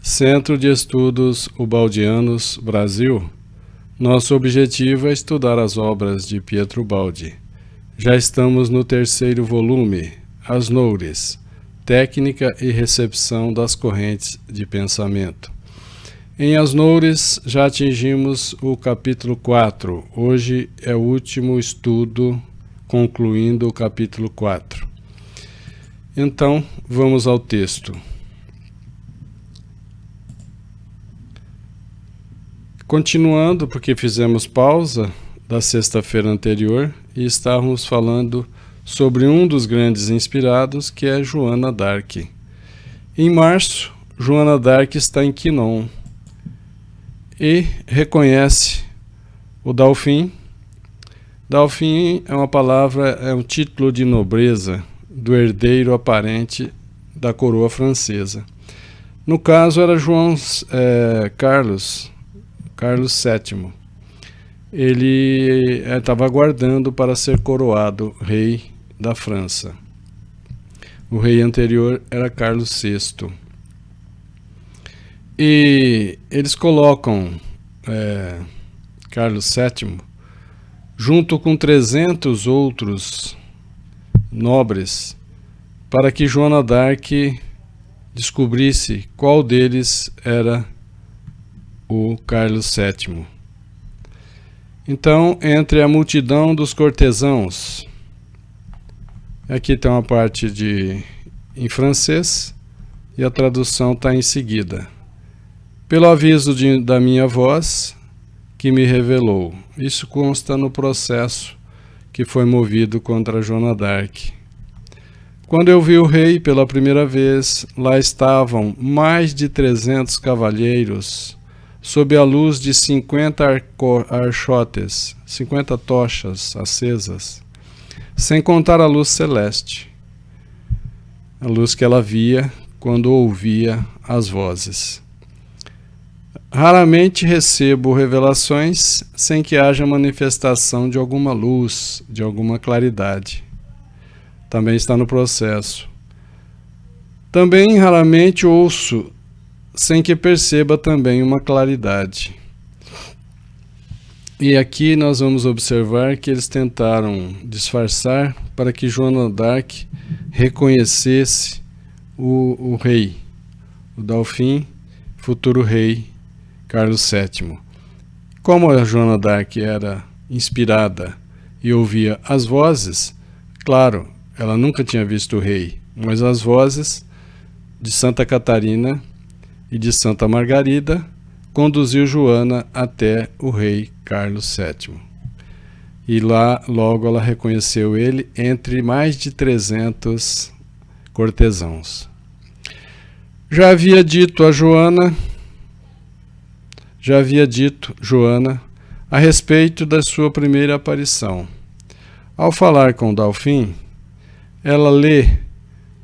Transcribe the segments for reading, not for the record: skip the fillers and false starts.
Centro de Estudos Ubaldianos, Brasil. Nosso objetivo é estudar as obras de Pietro Ubaldi. Já estamos no 3º volume, As Noures, Técnica e Recepção das Correntes de Pensamento. Em As Noures já atingimos o capítulo 4. Hoje é o último estudo, concluindo o capítulo 4. Então, vamos ao texto. Continuando, porque fizemos pausa da sexta-feira anterior e estávamos falando sobre um dos grandes inspirados, que é Joana d'Arc. Em março, Joana d'Arc está em Chinon e reconhece o Dauphin. Dauphin é uma palavra, é um título de nobreza do herdeiro aparente da coroa francesa. No caso era Carlos VII. Ele estava aguardando para ser coroado rei da França. O rei anterior era Carlos VI. E eles colocam Carlos VII junto com 300 outros nobres para que Joana d'Arc descobrisse qual deles era o Carlos VII. Então, entre a multidão dos cortesãos, aqui tem uma parte em francês e a tradução está em seguida. Pelo aviso da minha voz, que me revelou. Isso consta no processo que foi movido contra Joana d'Arc. Quando eu vi o rei pela primeira vez, lá estavam mais de 300 cavalheiros, sob a luz de 50 archotes, 50 tochas acesas, sem contar a luz celeste, a luz que ela via quando ouvia as vozes. Raramente recebo revelações sem que haja manifestação de alguma luz, de alguma claridade. Também está no processo. Também raramente ouço sem que perceba também uma claridade. E aqui nós vamos observar que eles tentaram disfarçar para que Joana d'Arc reconhecesse o rei, o Dauphin, futuro rei Carlos VII. Como a Joana d'Arc era inspirada e ouvia as vozes, claro, ela nunca tinha visto o rei, mas as vozes de Santa Catarina e de Santa Margarida conduziu Joana até o rei Carlos VII. E lá logo ela reconheceu ele entre mais de 300 cortesãos. Já havia dito Joana a respeito da sua primeira aparição. Ao falar com Dauphin, ela lê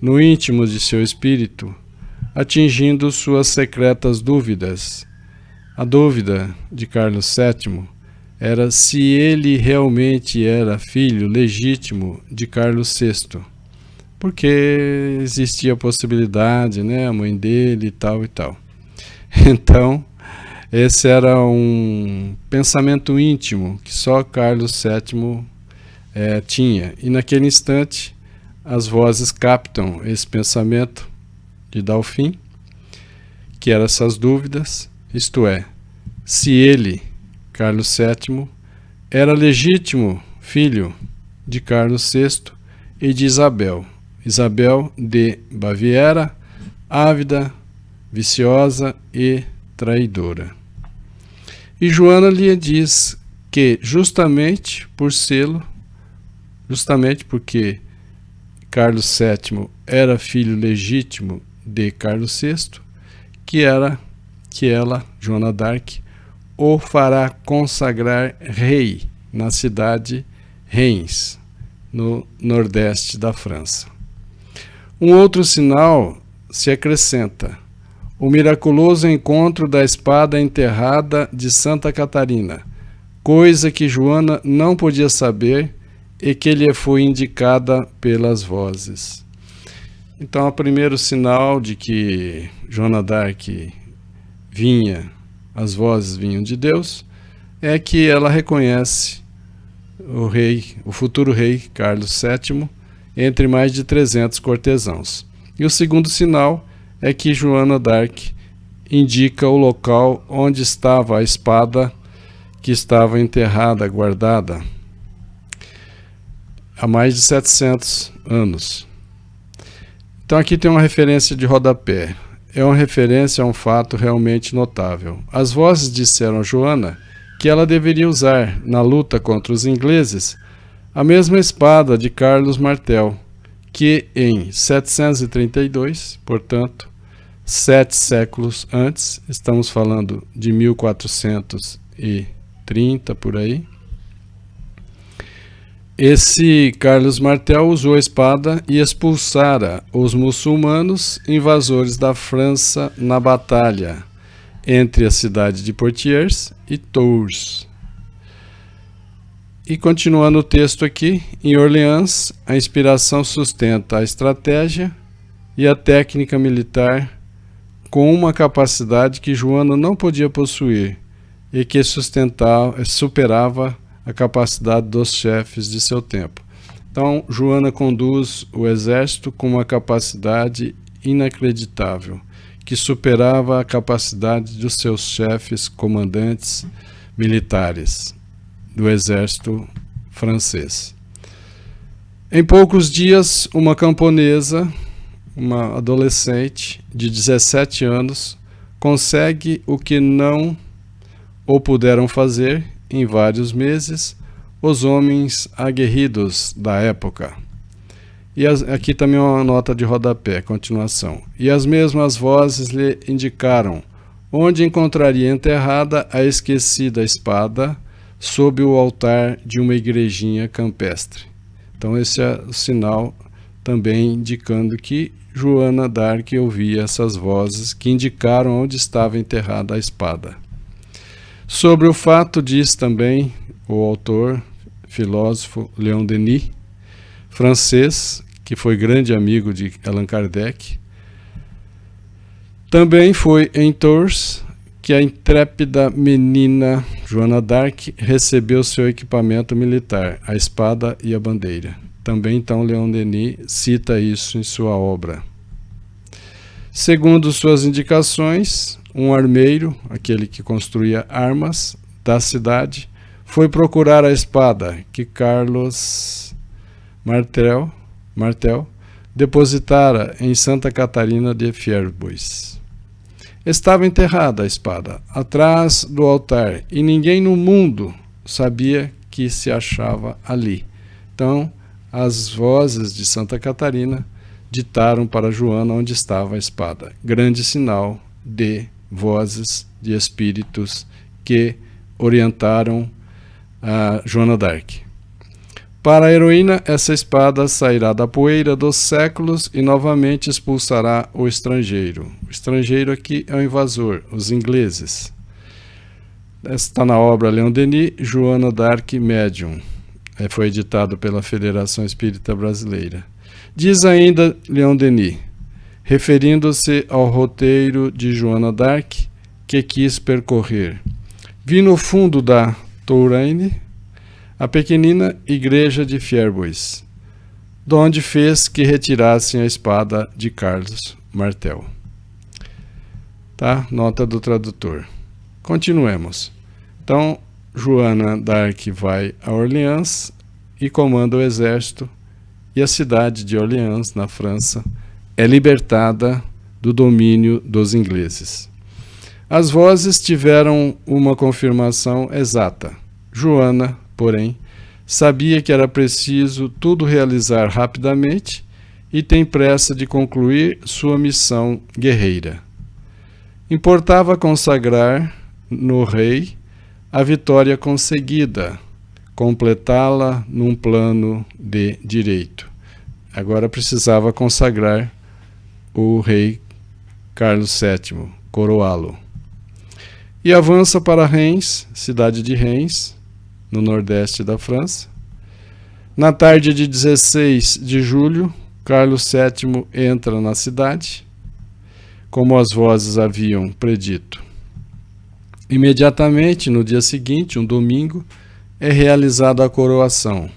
no íntimo de seu espírito, atingindo suas secretas dúvidas. A dúvida de Carlos VII era se ele realmente era filho legítimo de Carlos VI, porque existia a possibilidade, a mãe dele e tal e tal. Então, esse era um pensamento íntimo que só Carlos VII tinha. E naquele instante, as vozes captam esse pensamento de Dauphin, que eram essas dúvidas, isto é, se ele, Carlos VII, era legítimo filho de Carlos VI e de Isabel de Baviera, ávida, viciosa e traidora. E Joana lhe diz que justamente porque Carlos VII era filho legítimo de Carlos VI, que ela, Joana d'Arc, o fará consagrar rei na cidade Reims, no nordeste da França. Um outro sinal se acrescenta: o miraculoso encontro da espada enterrada de Santa Catarina, coisa que Joana não podia saber e que lhe foi indicada pelas vozes. Então, o primeiro sinal de que Joana d'Arc as vozes vinham de Deus, é que ela reconhece o futuro rei Carlos VII entre mais de 300 cortesãos. E o segundo sinal é que Joana d'Arc indica o local onde estava a espada que estava enterrada, guardada, há mais de 700 anos. Então aqui tem uma referência de rodapé. É uma referência a um fato realmente notável. As vozes disseram a Joana que ela deveria usar, na luta contra os ingleses, a mesma espada de Carlos Martel, que em 732, portanto, 7 séculos antes, estamos falando de 1430 por aí, esse Carlos Martel usou a espada e expulsara os muçulmanos invasores da França na batalha entre a cidade de Poitiers e Tours. E continuando o texto aqui, em Orleans, a inspiração sustenta a estratégia e a técnica militar com uma capacidade que Joana não podia possuir e que superava a capacidade dos chefes de seu tempo. Então, Joana conduz o exército com uma capacidade inacreditável, que superava a capacidade dos seus chefes, comandantes militares do exército francês. Em poucos dias, uma camponesa, uma adolescente de 17 anos, consegue o que não o puderam fazer em vários meses os homens aguerridos da época. E aqui também uma nota de rodapé, continuação. E as mesmas vozes lhe indicaram onde encontraria enterrada a esquecida espada sob o altar de uma igrejinha campestre. Então esse é o sinal também indicando que Joana d'Arc ouvia essas vozes que indicaram onde estava enterrada a espada. Sobre o fato diz também o autor, filósofo Leon Denis, francês, que foi grande amigo de Allan Kardec. Também foi em Tours que a intrépida menina Joana d'Arc recebeu seu equipamento militar, a espada e a bandeira. Também então Leon Denis cita isso em sua obra. Segundo suas indicações, um armeiro, aquele que construía armas da cidade, foi procurar a espada que Carlos Martel depositara em Santa Catarina de Fierbois. Estava enterrada a espada atrás do altar e ninguém no mundo sabia que se achava ali. Então, as vozes de Santa Catarina ditaram para Joana onde estava a espada. Grande sinal de vozes de espíritos que orientaram a Joana d'Arc. Para a heroína, essa espada sairá da poeira dos séculos e novamente expulsará o estrangeiro. O estrangeiro aqui é o invasor, os ingleses. Está na obra Leon Denis, Joana d'Arc Médium. Foi editado pela Federação Espírita Brasileira. Diz ainda Leon Denis, referindo-se ao roteiro de Joana d'Arc, que quis percorrer. Vi no fundo da Touraine a pequenina igreja de Fierbois, donde fez que retirassem a espada de Carlos Martel. Tá? Nota do tradutor. Continuemos. Então, Joana d'Arc vai a Orleans e comanda o exército, e a cidade de Orleans, na França, é libertada do domínio dos ingleses. As vozes tiveram uma confirmação exata. Joana, porém, sabia que era preciso tudo realizar rapidamente e tem pressa de concluir sua missão guerreira. Importava consagrar no rei a vitória conseguida, completá-la num plano de direito. Agora precisava consagrar o rei Carlos VII, coroá-lo. E avança para Reims, cidade de Reims, no nordeste da França. Na tarde de 16 de julho, Carlos VII entra na cidade, como as vozes haviam predito. Imediatamente, no dia seguinte, um domingo, é realizada a coroação.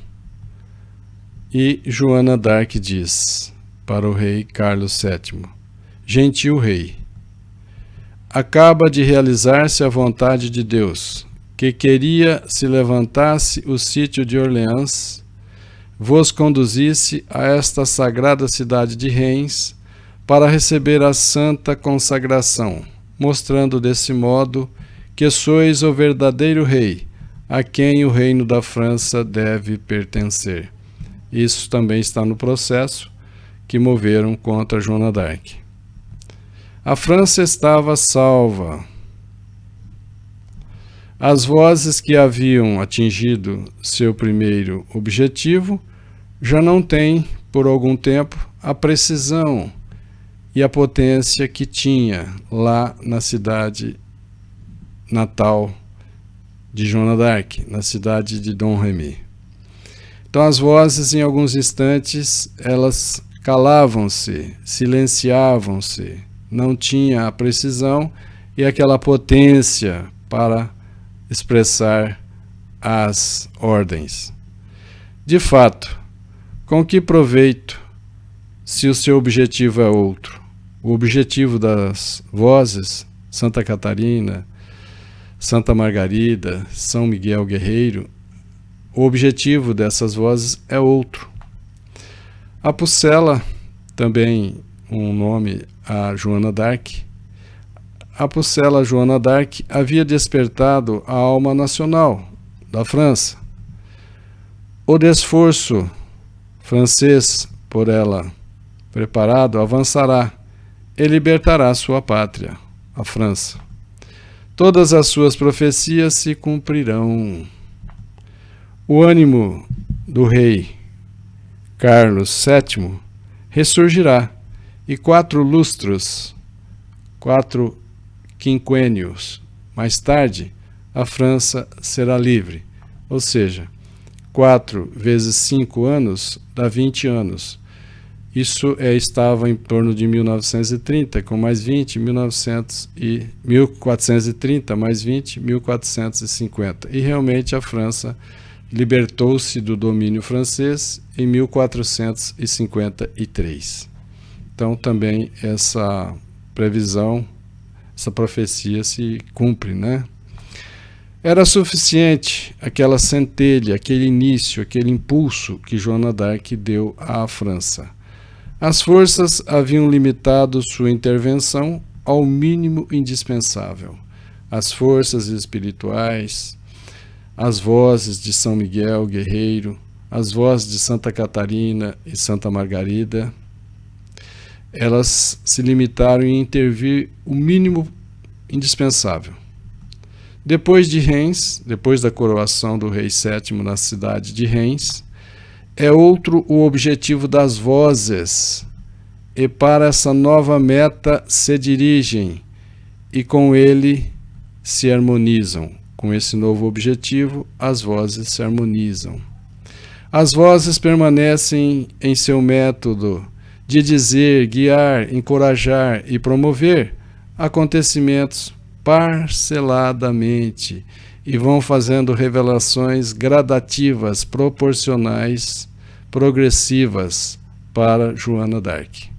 E Joana d'Arc diz para o rei Carlos VII: Gentil rei, acaba de realizar-se a vontade de Deus, que queria se levantasse o sítio de Orleans, vos conduzisse a esta sagrada cidade de Reims para receber a santa consagração, mostrando desse modo que sois o verdadeiro rei, a quem o reino da França deve pertencer. Isso também está no processo que moveram contra Joana d'Arc. A França estava salva. As vozes que haviam atingido seu primeiro objetivo já não têm, por algum tempo, a precisão e a potência que tinha lá na cidade natal de Joana d'Arc, na cidade de Domremy. Então as vozes, em alguns instantes, elas calavam-se, silenciavam-se, não tinha a precisão e aquela potência para expressar as ordens. De fato, com que proveito se o seu objetivo é outro? O objetivo das vozes, Santa Catarina, Santa Margarida, São Miguel Guerreiro, o objetivo dessas vozes é outro. A Pucela, também um nome a Joana d'Arc, a Pucela Joana d'Arc havia despertado a alma nacional da França. O esforço francês por ela preparado avançará e libertará sua pátria, a França. Todas as suas profecias se cumprirão. O ânimo do rei Carlos VII ressurgirá e 4 lustros, 4 quinquênios mais tarde, a França será livre. Ou seja, 4 vezes 5 anos dá 20 anos. Isso estava em torno de 1930, com mais 20, 1430, mais 20, 1450. E realmente a França libertou-se do domínio francês em 1453. Então também essa previsão, essa profecia se cumpre, né? Era suficiente aquela centelha, aquele início, aquele impulso que Joana d'Arc deu à França. As forças haviam limitado sua intervenção ao mínimo indispensável. As forças espirituais, as vozes de São Miguel Guerreiro, as vozes de Santa Catarina e Santa Margarida, elas se limitaram em intervir o mínimo indispensável. Depois de Reims, depois da coroação do rei VII na cidade de Reims, é outro o objetivo das vozes, e para essa nova meta se dirigem e com ele se harmonizam. Com esse novo objetivo, as vozes se harmonizam. As vozes permanecem em seu método de dizer, guiar, encorajar e promover acontecimentos parceladamente e vão fazendo revelações gradativas, proporcionais, progressivas para Joana d'Arc.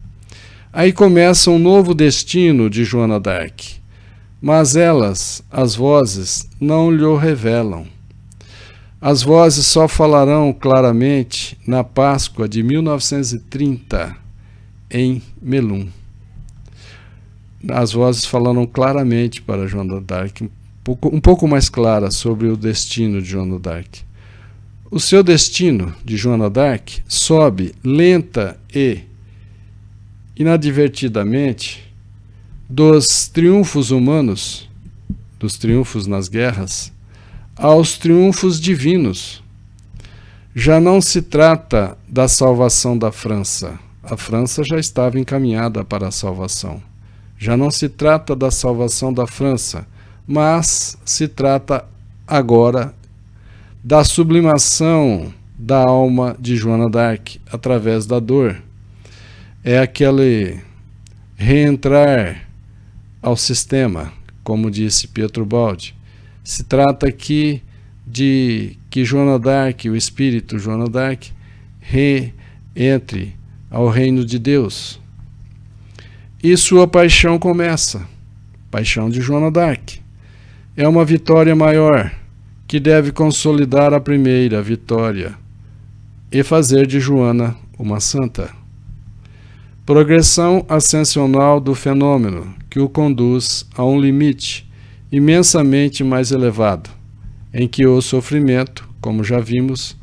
Aí começa um novo destino de Joana d'Arc, mas elas, as vozes, não lhe revelam. As vozes só falarão claramente na Páscoa de 1930, em Melun. As vozes falaram claramente para Joana d'Arc, um pouco mais clara sobre o destino de Joana d'Arc. O seu destino de Joana d'Arc sobe lenta e inadvertidamente dos triunfos humanos, dos triunfos nas guerras, aos triunfos divinos. Já não se trata da salvação da França. A França já estava encaminhada para a salvação. Já não se trata da salvação da França, mas se trata agora da sublimação da alma de Joana d'Arc através da dor. É aquele reentrar ao sistema, como disse Pietro Baldi. Se trata aqui de que Joana d'Arc, o espírito Joana d'Arc, entre ao reino de Deus. E sua paixão começa. Paixão de Joana d'Arc. É uma vitória maior, que deve consolidar a primeira vitória e fazer de Joana uma santa. Progressão ascensional do fenômeno, que o conduz a um limite imensamente mais elevado, em que o sofrimento, como já vimos,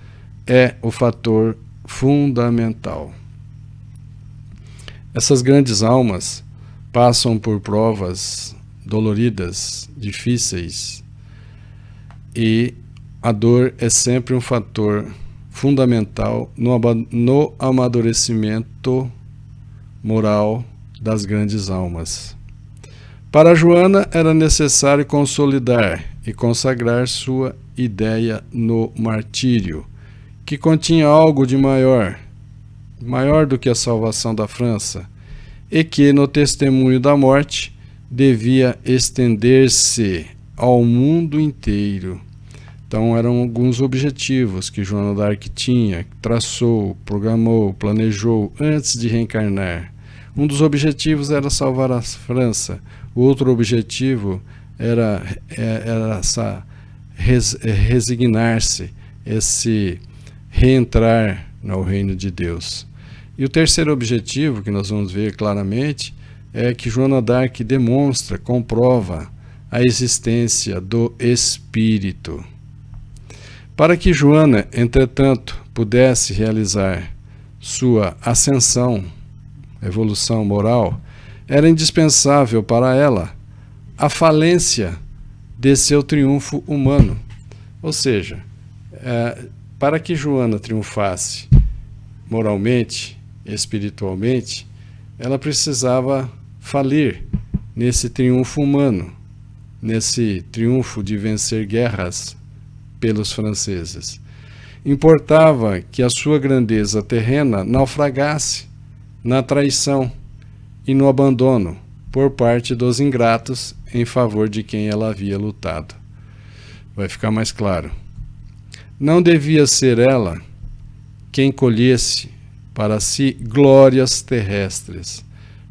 é o fator fundamental. Essas grandes almas passam por provas doloridas, difíceis, e a dor é sempre um fator fundamental no amadurecimento moral das grandes almas. Para Joana era necessário consolidar e consagrar sua ideia no martírio, que continha algo de maior do que a salvação da França, e que no testemunho da morte devia estender-se ao mundo inteiro. Então eram alguns objetivos que Joana d'Arc tinha, traçou, programou, planejou antes de reencarnar. Um dos objetivos era salvar a França. O outro objetivo era resignar-se, esse reentrar no reino de Deus. E o terceiro objetivo, que nós vamos ver claramente, é que Joana d'Arc demonstra, comprova a existência do Espírito. Para que Joana, entretanto, pudesse realizar sua ascensão, evolução moral, era indispensável para ela a falência de seu triunfo humano. Ou seja, para que Joana triunfasse moralmente, espiritualmente, ela precisava falir nesse triunfo humano, nesse triunfo de vencer guerras pelos franceses. Importava que a sua grandeza terrena naufragasse na traição e no abandono por parte dos ingratos em favor de quem ela havia lutado. Vai ficar mais claro. Não devia ser ela quem colhesse para si glórias terrestres.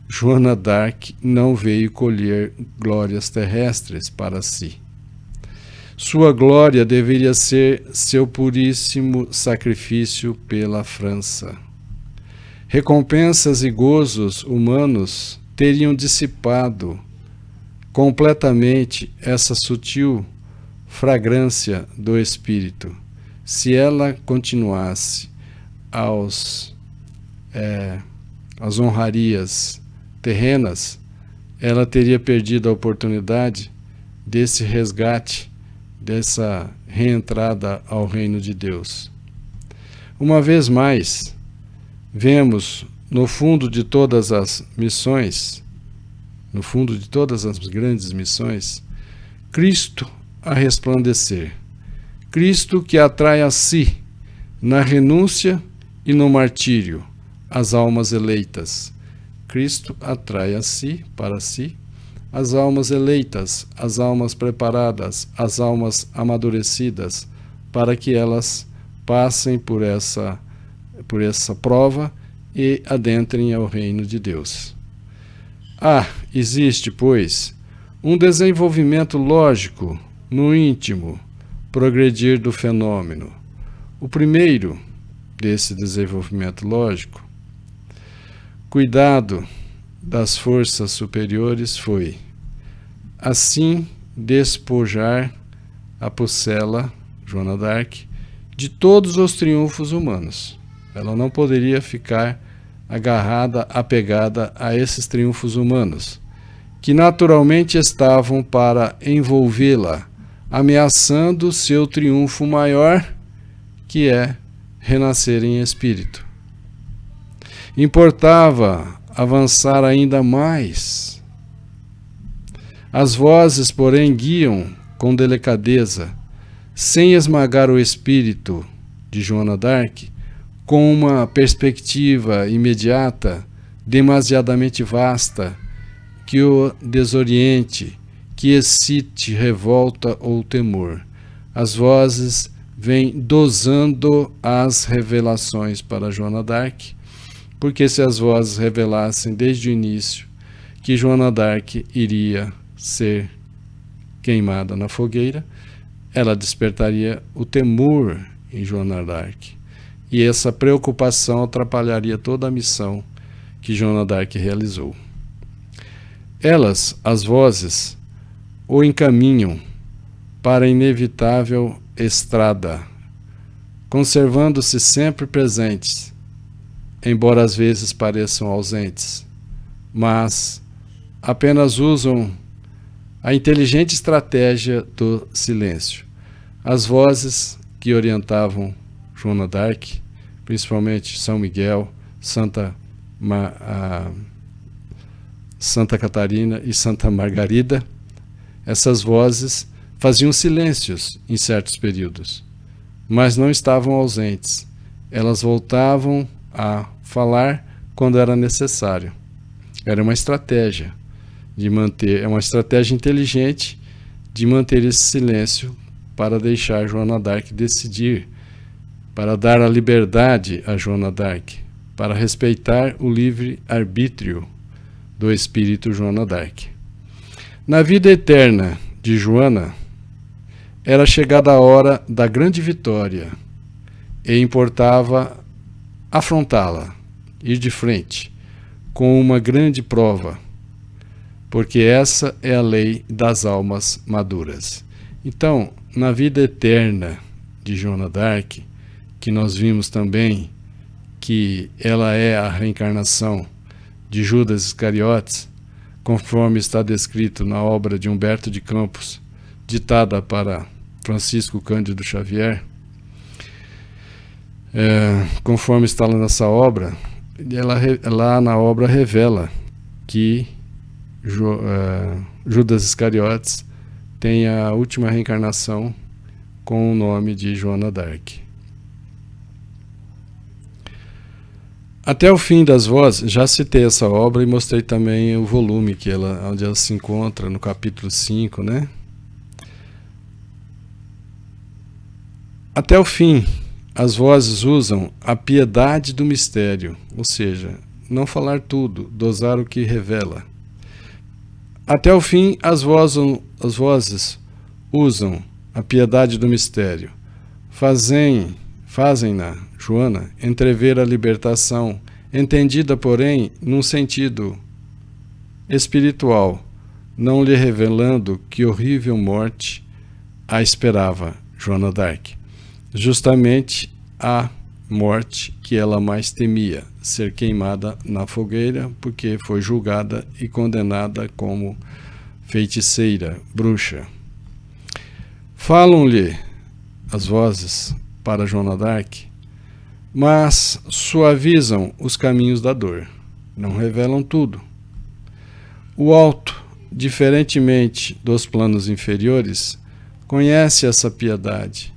Joana d'Arc não veio colher glórias terrestres para si. Sua glória deveria ser seu puríssimo sacrifício pela França. Recompensas e gozos humanos teriam dissipado completamente essa sutil fragrância do espírito, se ela continuasse às honrarias terrenas. Ela teria perdido a oportunidade desse resgate, dessa reentrada ao reino de Deus. Uma vez mais, vemos no fundo de todas as missões, no fundo de todas as grandes missões, Cristo a resplandecer. Cristo que atrai a si, na renúncia e no martírio, as almas eleitas. Cristo atrai a si, para si, as almas eleitas, as almas preparadas, as almas amadurecidas, para que elas passem por essa prova e adentrem ao reino de Deus. Existe, pois, um desenvolvimento lógico no íntimo progredir do fenômeno. O primeiro desse desenvolvimento lógico, cuidado das forças superiores, foi assim despojar a Pucela, Joana d'Arc, de todos os triunfos humanos. Ela não poderia ficar agarrada, apegada a esses triunfos humanos, que naturalmente estavam para envolvê-la, ameaçando seu triunfo maior, que é renascer em espírito. Importava avançar ainda mais. As vozes, porém, guiam com delicadeza, sem esmagar o espírito de Joana d'Arc, com uma perspectiva imediata, demasiadamente vasta, que o desoriente, que excite revolta ou temor. As vozes vêm dosando as revelações para Joana d'Arc, porque se as vozes revelassem desde o início que Joana d'Arc iria ser queimada na fogueira, ela despertaria o temor em Joana d'Arc. E essa preocupação atrapalharia toda a missão que Joana d'Arc realizou. Elas, as vozes, o encaminham para a inevitável estrada, conservando-se sempre presentes, embora às vezes pareçam ausentes, mas apenas usam a inteligente estratégia do silêncio. As vozes que orientavam Joana d'Arc, principalmente São Miguel, Santa Catarina e Santa Margarida, essas vozes faziam silêncios em certos períodos, mas não estavam ausentes. Elas voltavam a falar quando era necessário. Era uma estratégia de manter, é uma estratégia inteligente de manter esse silêncio para deixar Joana d'Arc decidir, para dar a liberdade a Joana d'Arc, para respeitar o livre-arbítrio do espírito Joana d'Arc. Na vida eterna de Joana, era chegada a hora da grande vitória e importava afrontá-la, ir de frente, com uma grande prova, porque essa é a lei das almas maduras. Então, na vida eterna de Joana d'Arc, que nós vimos também que ela é a reencarnação de Judas Iscariotes, conforme está descrito na obra de Humberto de Campos, ditada para Francisco Cândido Xavier, conforme está lá nessa obra, lá na obra revela que Judas Iscariotes tem a última reencarnação com o nome de Joana d'Arc. Até o fim das vozes, já citei essa obra e mostrei também o volume onde ela se encontra, no capítulo 5, né? Até o fim, as vozes usam a piedade do mistério, ou seja, não falar tudo, dosar o que revela. Até o fim, as vozes usam a piedade do mistério, fazem-na, Joana, entrever a libertação, entendida, porém, num sentido espiritual, não lhe revelando que horrível morte a esperava Joana d'Arc. Justamente a morte que ela mais temia, ser queimada na fogueira, porque foi julgada e condenada como feiticeira, bruxa. Falam-lhe as vozes para Joana d'Arc, mas suavizam os caminhos da dor, não revelam tudo. O alto, diferentemente dos planos inferiores, conhece essa piedade,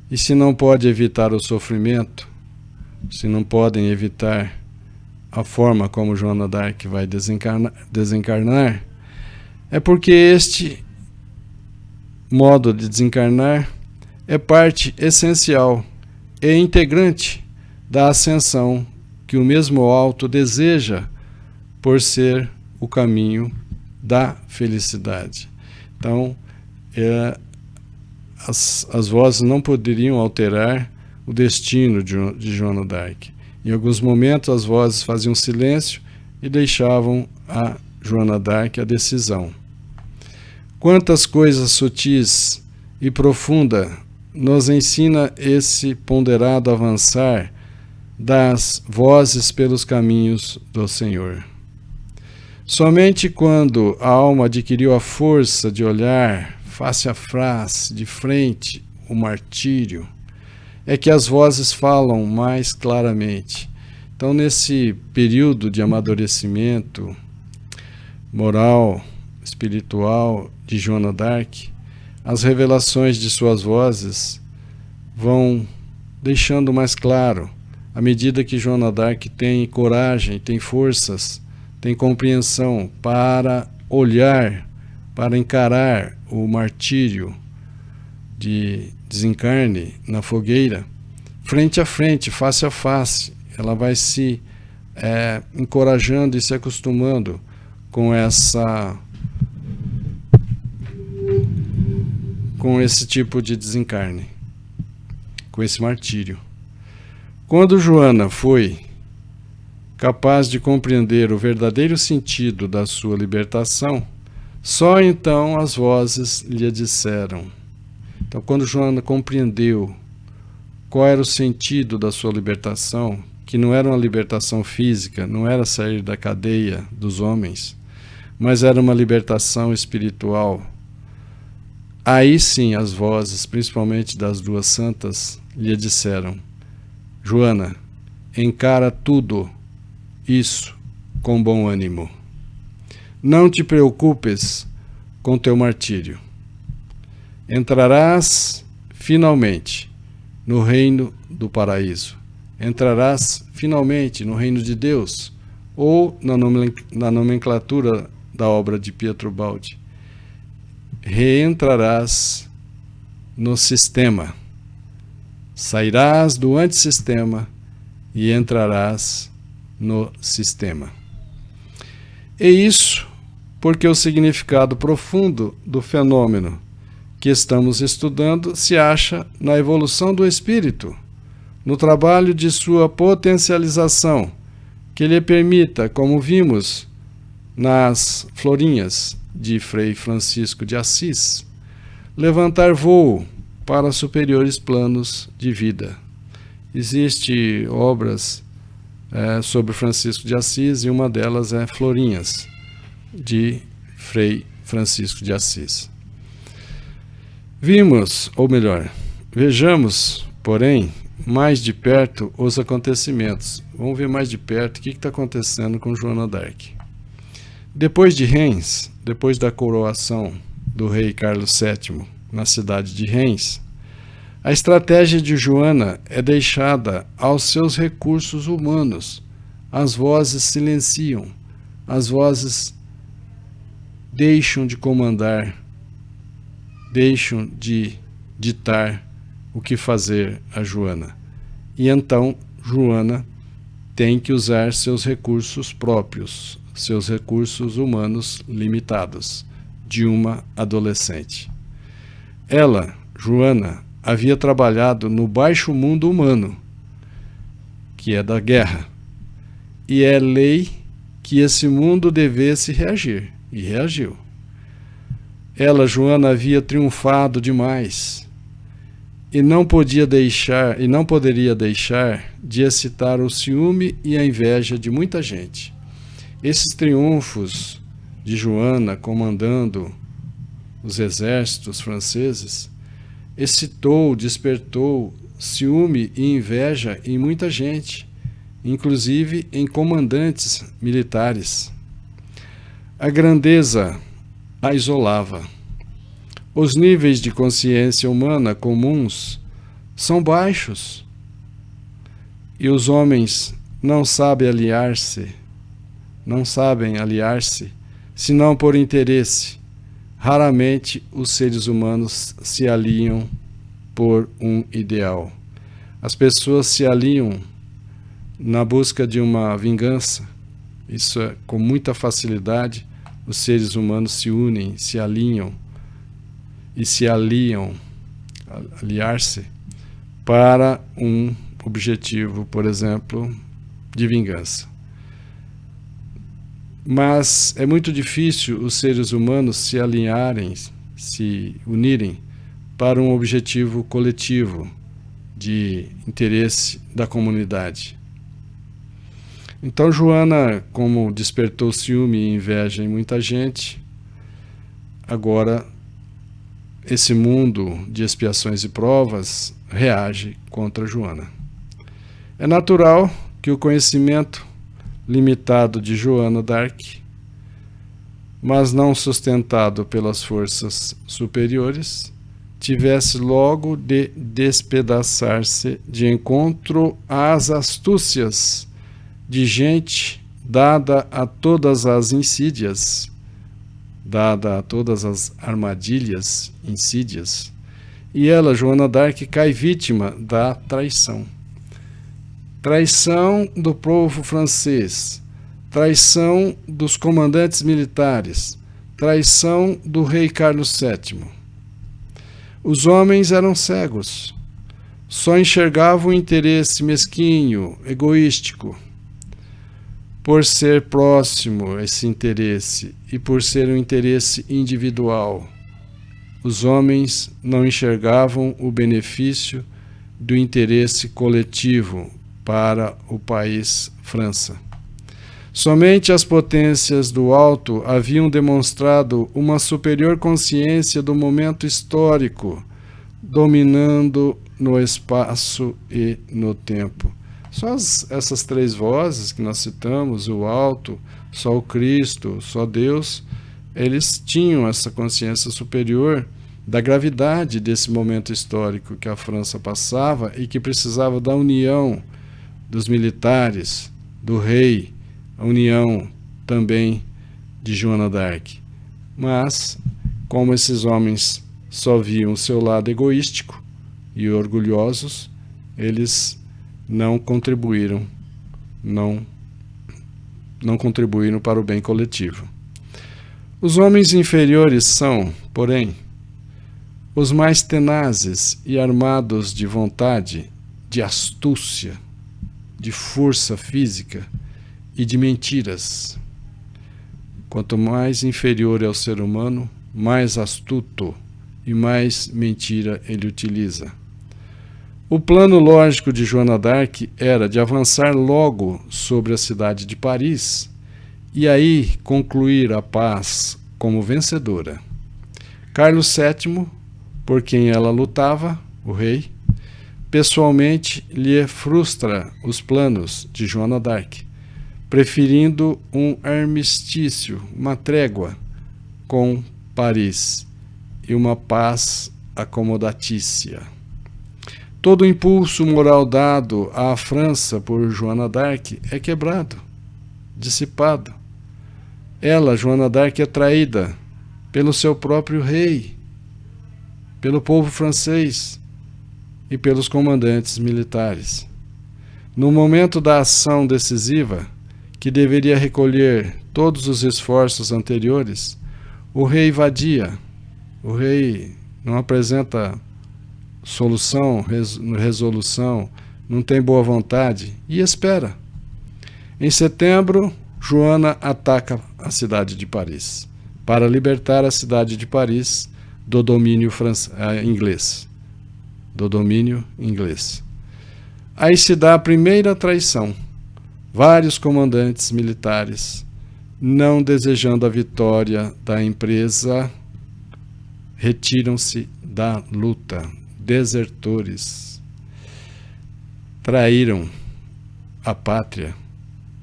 e se não pode evitar o sofrimento, se não podem evitar a forma como Joana d'Arc vai desencarnar, é porque este modo de desencarnar é parte essencial e integrante da ascensão que o mesmo alto deseja por ser o caminho da felicidade. Então, as vozes não poderiam alterar o destino de Joana d'Arc. Em alguns momentos as vozes faziam silêncio e deixavam a Joana d'Arc a decisão. Quantas coisas sutis e profundas nos ensina esse ponderado avançar das vozes pelos caminhos do Senhor. Somente quando a alma adquiriu a força de olhar face a face, de frente, o martírio, é que as vozes falam mais claramente. Então, nesse período de amadurecimento moral, espiritual de Joana d'Arc, as revelações de suas vozes vão deixando mais claro, à medida que Joana d'Arc tem coragem, tem forças, tem compreensão para olhar para encarar o martírio de desencarne na fogueira, frente a frente, face a face. Ela vai se encorajando e se acostumando com esse tipo de desencarne, com esse martírio. Quando Joana foi capaz de compreender o verdadeiro sentido da sua libertação, só então as vozes lhe disseram. Então, quando Joana compreendeu qual era o sentido da sua libertação, que não era uma libertação física, não era sair da cadeia dos homens, mas era uma libertação espiritual, aí sim as vozes, principalmente das duas santas, lhe disseram: Joana, encara tudo isso com bom ânimo. Não te preocupes com teu martírio. Entrarás finalmente no reino do paraíso. Entrarás finalmente no reino de Deus, ou na nomenclatura da obra de Pietro Baldi, reentrarás no sistema. Sairás do antissistema e entrarás no sistema. E isso porque o significado profundo do fenômeno que estamos estudando se acha na evolução do espírito, no trabalho de sua potencialização, que lhe permita, como vimos nas florinhas de Frei Francisco de Assis, levantar voo para superiores planos de vida. Existem obras sobre Francisco de Assis e uma delas é Florinhas, de Frei Francisco de Assis. Vejamos, porém, mais de perto os acontecimentos. Vamos ver mais de perto o que está acontecendo com Joana d'Arc. Depois de Reims, depois da coroação do rei Carlos VII na cidade de Reims, a estratégia de Joana é deixada aos seus recursos humanos. As vozes silenciam, as vozes deixam de comandar, deixam de ditar o que fazer a Joana. E então Joana tem que usar seus recursos próprios, seus recursos humanos limitados, de uma adolescente. Ela, Joana, havia trabalhado no baixo mundo humano, que é da guerra, e é lei que esse mundo devesse reagir, e reagiu. Ela, Joana, havia triunfado demais e não poderia deixar de excitar o ciúme e a inveja de muita gente. Esses triunfos de Joana comandando os exércitos franceses despertou ciúme e inveja em muita gente, inclusive em comandantes militares. A grandeza a isolava. Os níveis de consciência humana comuns são baixos e os homens não sabem aliar-se senão por interesse. Raramente os seres humanos se aliam por um ideal. As pessoas se aliam na busca de uma vingança. Isso é com muita facilidade. Os seres humanos se unem, se alinham e se aliar-se para um objetivo, por exemplo, de vingança. Mas é muito difícil os seres humanos se alinharem, se unirem para um objetivo coletivo de interesse da comunidade. Então Joana, como despertou ciúme e inveja em muita gente, agora esse mundo de expiações e provas reage contra Joana. É natural que o conhecimento limitado de Joana d'Arc, mas não sustentado pelas forças superiores, tivesse logo de despedaçar-se de encontro às astúcias de gente dada a todas as insídias dada a todas as armadilhas, insídias, e ela, Joana d'Arc, cai vítima da traição. Traição do povo francês, traição dos comandantes militares, traição do rei Carlos VII. Os homens eram cegos, só enxergavam o interesse mesquinho, egoístico. Por ser próximo esse interesse e por ser um interesse individual, os homens não enxergavam o benefício do interesse coletivo para o país França. Somente as potências do alto haviam demonstrado uma superior consciência do momento histórico, dominando no espaço e no tempo. Só essas três vozes que nós citamos, o alto, só o Cristo, só Deus, eles tinham essa consciência superior da gravidade desse momento histórico que a França passava e que precisava da união dos militares, do rei, a união também de Joana d'Arc. Mas, como esses homens só viam o seu lado egoístico e orgulhosos, eles não contribuíram para o bem coletivo. Os homens inferiores são, porém, os mais tenazes e armados de vontade, de astúcia, de força física e de mentiras. Quanto mais inferior é o ser humano, mais astuto e mais mentira ele utiliza. O plano lógico de Joana d'Arc era de avançar logo sobre a cidade de Paris e aí concluir a paz como vencedora. Carlos VII, por quem ela lutava, o rei, pessoalmente lhe frustra os planos de Joana d'Arc, preferindo um armistício, uma trégua com Paris e uma paz acomodatícia. Todo o impulso moral dado à França por Joana d'Arc é quebrado, dissipado. Ela, Joana d'Arc, é traída pelo seu próprio rei, pelo povo francês e pelos comandantes militares. No momento da ação decisiva, que deveria recolher todos os esforços anteriores, o rei vadia, o rei não apresenta resolução, não tem boa vontade e espera. Em setembro, Joana ataca a cidade de Paris para libertar a cidade de Paris do domínio inglês. Aí se dá a primeira traição. Vários comandantes militares, não desejando a vitória da empresa, retiram-se da luta. Desertores. Traíram a pátria,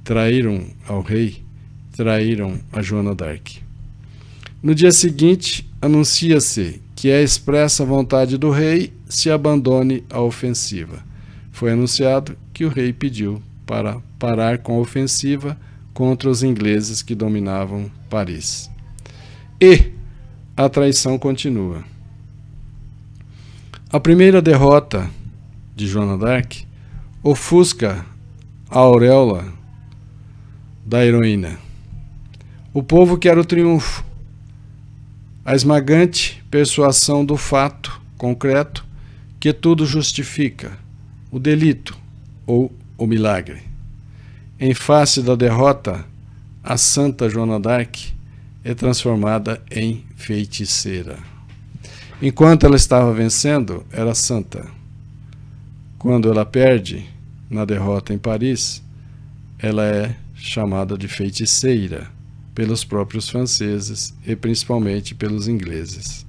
traíram ao rei, traíram a Joana d'Arc. No dia seguinte, anuncia-se que é expressa a vontade do rei se abandone a ofensiva. Foi anunciado que o rei pediu para parar com a ofensiva contra os ingleses que dominavam Paris. E a traição continua. A primeira derrota de Joana d'Arc ofusca a auréola da heroína. O povo quer o triunfo, a esmagante persuasão do fato concreto que tudo justifica, o delito ou o milagre. Em face da derrota, a santa Joana d'Arc é transformada em feiticeira. Enquanto ela estava vencendo, era santa. Quando ela perde, na derrota em Paris, ela é chamada de feiticeira pelos próprios franceses e principalmente pelos ingleses.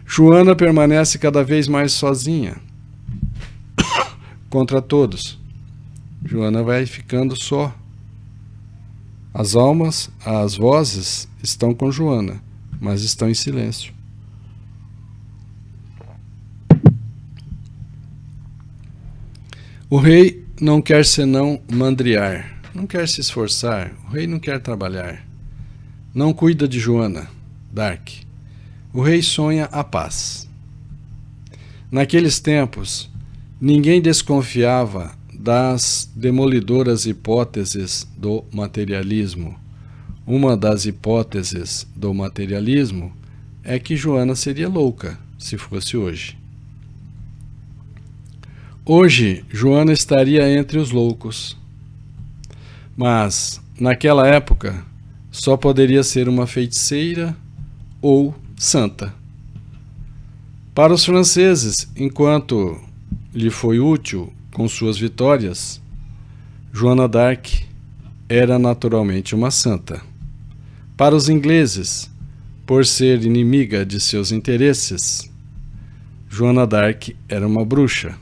Joana permanece cada vez mais sozinha contra todos. Joana vai ficando só. As almas, as vozes estão com Joana, mas estão em silêncio. O rei não quer senão mandriar, não quer se esforçar, o rei não quer trabalhar, não cuida de Joana, d'Arc. O rei sonha a paz. Naqueles tempos, ninguém desconfiava das demolidoras hipóteses do materialismo. Uma das hipóteses do materialismo é que Joana seria louca, se fosse hoje. Hoje, Joana estaria entre os loucos. Mas, naquela época, só poderia ser uma feiticeira ou santa. Para os franceses, enquanto lhe foi útil com suas vitórias, Joana d'Arc era naturalmente uma santa. Para os ingleses, por ser inimiga de seus interesses, Joana d'Arc era uma bruxa,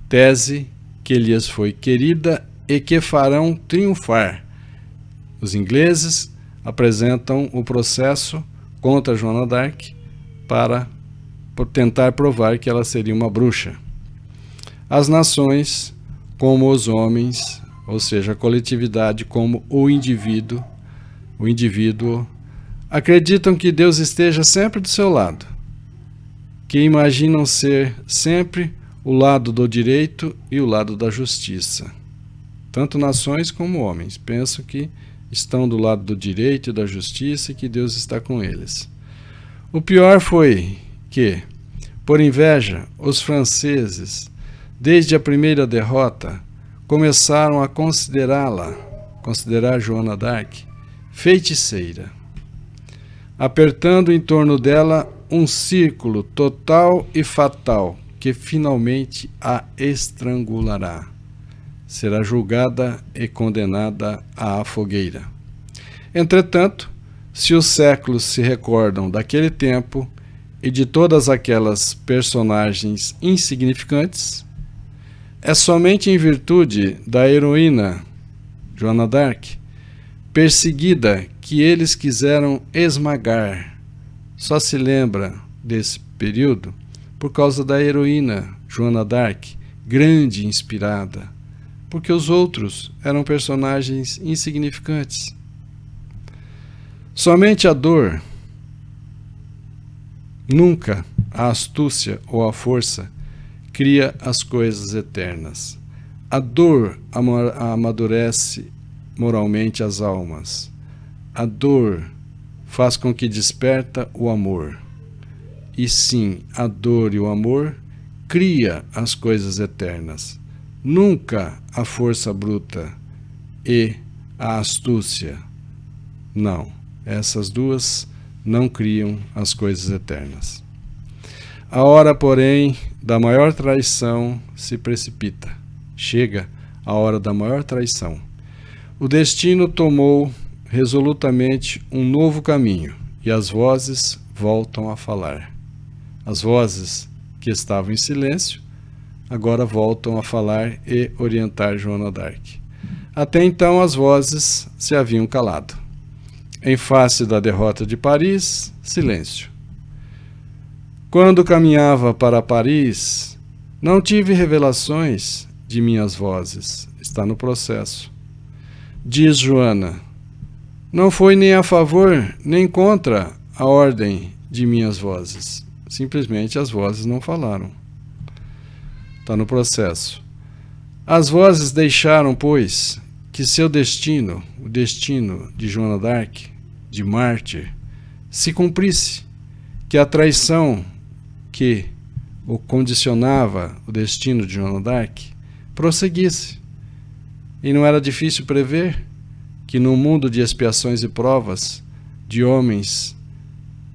tese que lhes foi querida e que farão triunfar. Os ingleses apresentam o processo contra Joana d'Arc para tentar provar que ela seria uma bruxa. As nações, como os homens, ou seja, a coletividade como o indivíduo, acreditam que Deus esteja sempre do seu lado, que imaginam ser sempre o lado do direito e o lado da justiça. Tanto nações como homens pensam que estão do lado do direito e da justiça e que Deus está com eles. O pior foi que, por inveja, os franceses, desde a primeira derrota, começaram a considerar Joana d'Arc feiticeira, apertando em torno dela um círculo total e fatal que finalmente a estrangulará. Será julgada e condenada à fogueira. Entretanto, se os séculos se recordam daquele tempo e de todas aquelas personagens insignificantes, é somente em virtude da heroína Joana d'Arc, perseguida, que eles quiseram esmagar. Só se lembra desse período por causa da heroína Joana d'Arc, grande e inspirada, porque os outros eram personagens insignificantes. Somente a dor, nunca a astúcia ou a força, cria as coisas eternas. A dor amadurece moralmente as almas. A dor faz com que desperta o amor. E sim, a dor e o amor cria as coisas eternas. Nunca a força bruta e a astúcia. Não, essas duas não criam as coisas eternas. A hora, porém, da maior traição se precipita. Chega a hora da maior traição. O destino tomou resolutamente um novo caminho e as vozes voltam a falar. As vozes que estavam em silêncio agora voltam a falar e orientar Joana d'Arc. Até então as vozes se haviam calado. Em face da derrota de Paris, silêncio. Quando caminhava para Paris, não tive revelações de minhas vozes. Está no processo. Diz Joana, não foi nem a favor nem contra a ordem de minhas vozes. Simplesmente as vozes não falaram. Está no processo. As vozes deixaram, pois, que seu destino, o destino de Joana d'Arc, de mártir, se cumprisse, que a traição que o condicionava o destino de Joana d'Arc prosseguisse. E não era difícil prever que no mundo de expiações e provas de homens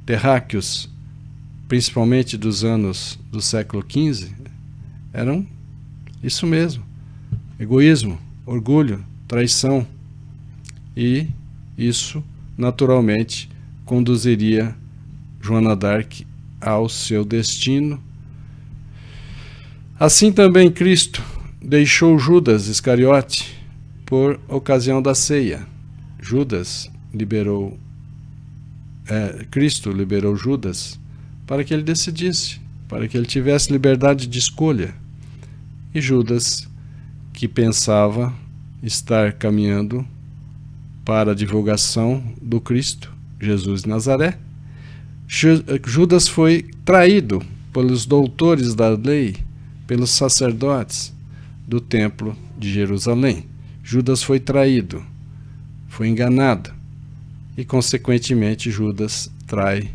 terráqueos, principalmente dos anos do século XV, eram isso mesmo: egoísmo, orgulho, traição. E isso, naturalmente, conduziria Joana d'Arc ao seu destino. Assim também Cristo deixou Judas Iscariote por ocasião da ceia. Cristo liberou Judas para que ele decidisse, para que ele tivesse liberdade de escolha. E Judas, que pensava estar caminhando para a divulgação do Cristo, Jesus de Nazaré, Judas foi traído pelos doutores da lei, pelos sacerdotes do templo de Jerusalém. Judas foi traído, foi enganado e, consequentemente, Judas trai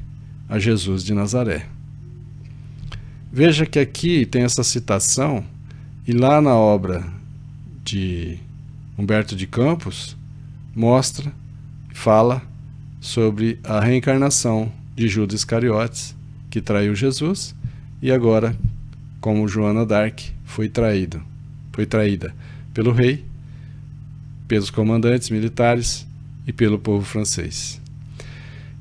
a Jesus de Nazaré. Veja que aqui tem essa citação, e lá na obra de Humberto de Campos mostra, fala sobre a reencarnação de Judas Iscariotes, que traiu Jesus, e agora, como Joana d'Arc, foi traída pelo rei, pelos comandantes militares e pelo povo francês.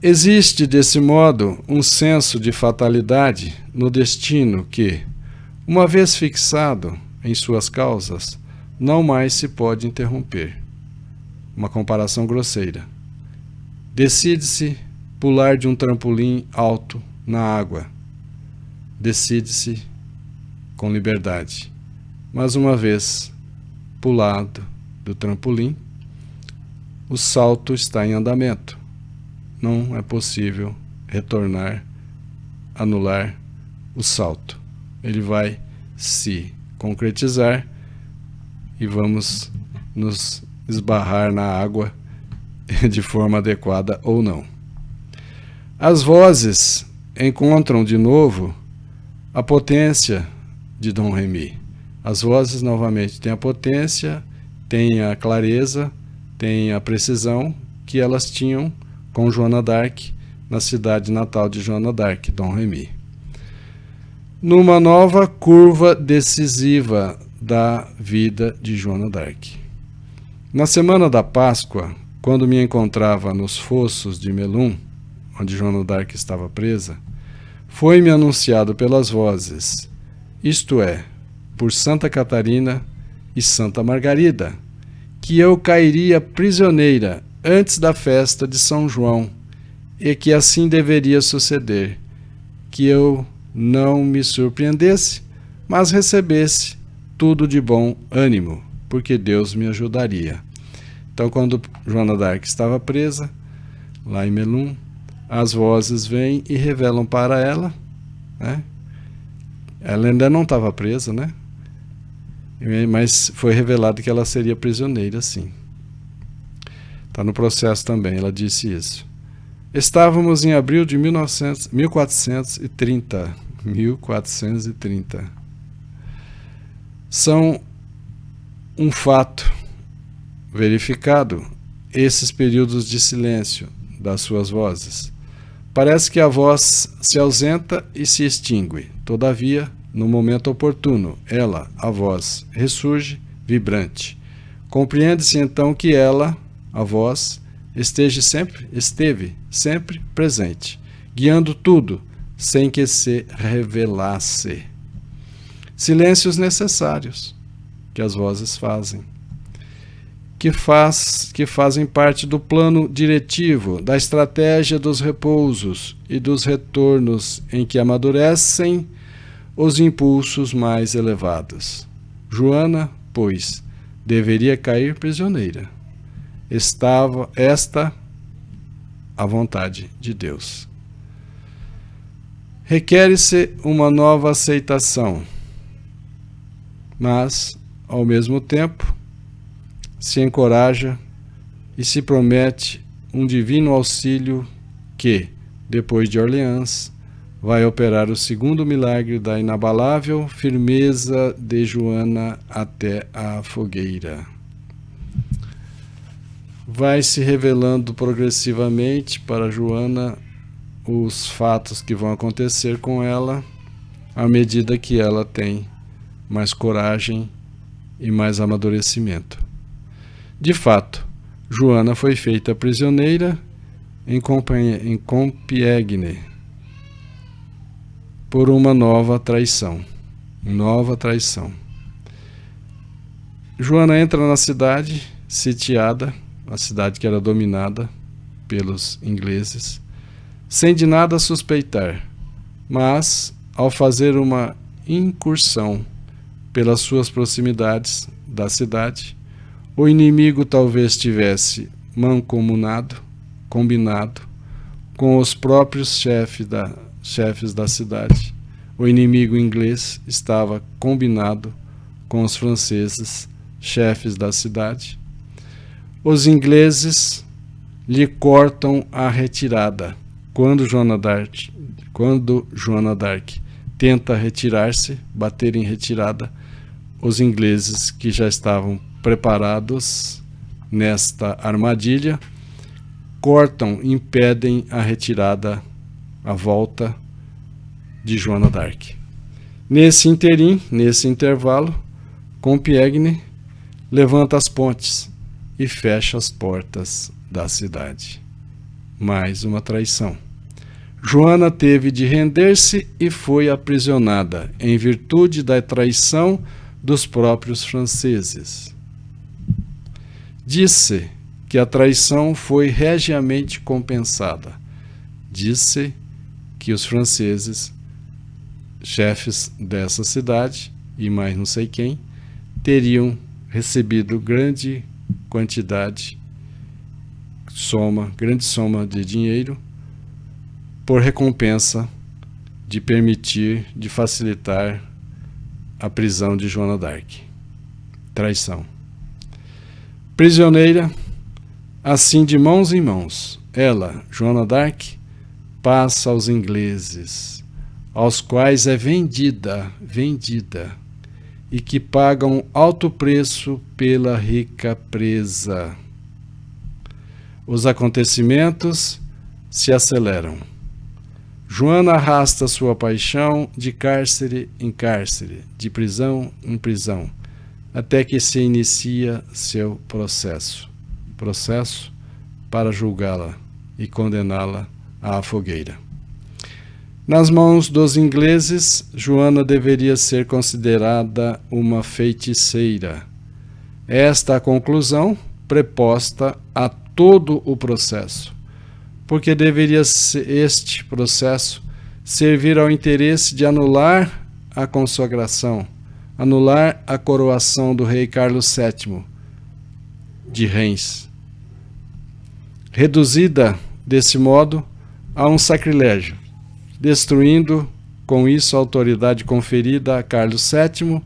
Existe, desse modo, um senso de fatalidade no destino que, uma vez fixado em suas causas, não mais se pode interromper. Uma comparação grosseira. Decide-se pular de um trampolim alto na água. Decide-se com liberdade. Mas uma vez pulado do trampolim, o salto está em andamento. Não é possível retornar, anular o salto. Ele vai se concretizar e vamos nos esbarrar na água de forma adequada ou não. As vozes encontram de novo a potência de Dom Remy. As vozes novamente têm a potência, têm a clareza, têm a precisão que elas tinham com Joana d'Arc na cidade natal de Joana d'Arc, Dom Remy. Numa nova curva decisiva da vida de Joana d'Arc. Na semana da Páscoa, quando me encontrava nos fossos de Melun, onde Joana d'Arc estava presa, foi-me anunciado pelas vozes, isto é, por Santa Catarina e Santa Margarida, que eu cairia prisioneira antes da festa de São João, e que assim deveria suceder, que eu não me surpreendesse, mas recebesse tudo de bom ânimo, porque Deus me ajudaria. Então, quando Joana d'Arc estava presa, lá em Melun, as vozes vêm e revelam para ela, né? Ela ainda não estava presa, né? Mas foi revelado que ela seria prisioneira, sim. Está no processo também, ela disse isso. Estávamos em abril de 1430. São um fato verificado esses períodos de silêncio das suas vozes. Parece que a voz se ausenta e se extingue. Todavia, no momento oportuno, ela, a voz, ressurge vibrante. Compreende-se então que ela, a voz, esteve sempre presente, guiando tudo, sem que se revelasse. Silêncios necessários que as vozes fazem, que fazem parte do plano diretivo, da estratégia dos repousos e dos retornos em que amadurecem os impulsos mais elevados. Joana, pois, deveria cair prisioneira. Estava esta a vontade de Deus. Requer-se uma nova aceitação, mas, ao mesmo tempo, se encoraja e se promete um divino auxílio que, depois de Orleans, vai operar o segundo milagre da inabalável firmeza de Joana até a fogueira. Vai se revelando progressivamente para Joana os fatos que vão acontecer com ela à medida que ela tem mais coragem e mais amadurecimento. De fato, Joana foi feita prisioneira em Compiègne por uma nova traição. Joana entra na cidade sitiada, a cidade que era dominada pelos ingleses, sem de nada suspeitar, mas, ao fazer uma incursão pelas suas proximidades da cidade, o inimigo talvez tivesse combinado com os próprios chefes da cidade. O inimigo inglês estava combinado com os franceses, chefes da cidade. Os ingleses lhe cortam a retirada. Quando Joana d'Arc tenta retirar-se, bater em retirada, os ingleses que já estavam preparados nesta armadilha cortam, impedem a retirada, a volta de Joana d'Arc. Nesse intervalo, Compiègne levanta as pontes e fecha as portas da cidade. Mais uma traição. Joana teve de render-se e foi aprisionada em virtude da traição dos próprios franceses. Disse que a traição foi regiamente compensada. Disse que os franceses, chefes dessa cidade, e mais não sei quem, teriam recebido grande soma de dinheiro por recompensa de facilitar a prisão de Joana d'Arc. Traição. Prisioneira, assim de mãos em mãos, ela, Joana d'Arc, passa aos ingleses, aos quais é vendida, e que pagam alto preço pela rica presa. Os acontecimentos se aceleram. Joana arrasta sua paixão de cárcere em cárcere, de prisão em prisão, até que se inicia seu processo para julgá-la e condená-la à fogueira. Nas mãos dos ingleses, Joana deveria ser considerada uma feiticeira. Esta é a conclusão preposta a todo o processo, porque deveria este processo servir ao interesse de anular a consagração, anular a coroação do rei Carlos VII de Reims, reduzida desse modo a um sacrilégio, destruindo com isso a autoridade conferida a Carlos VII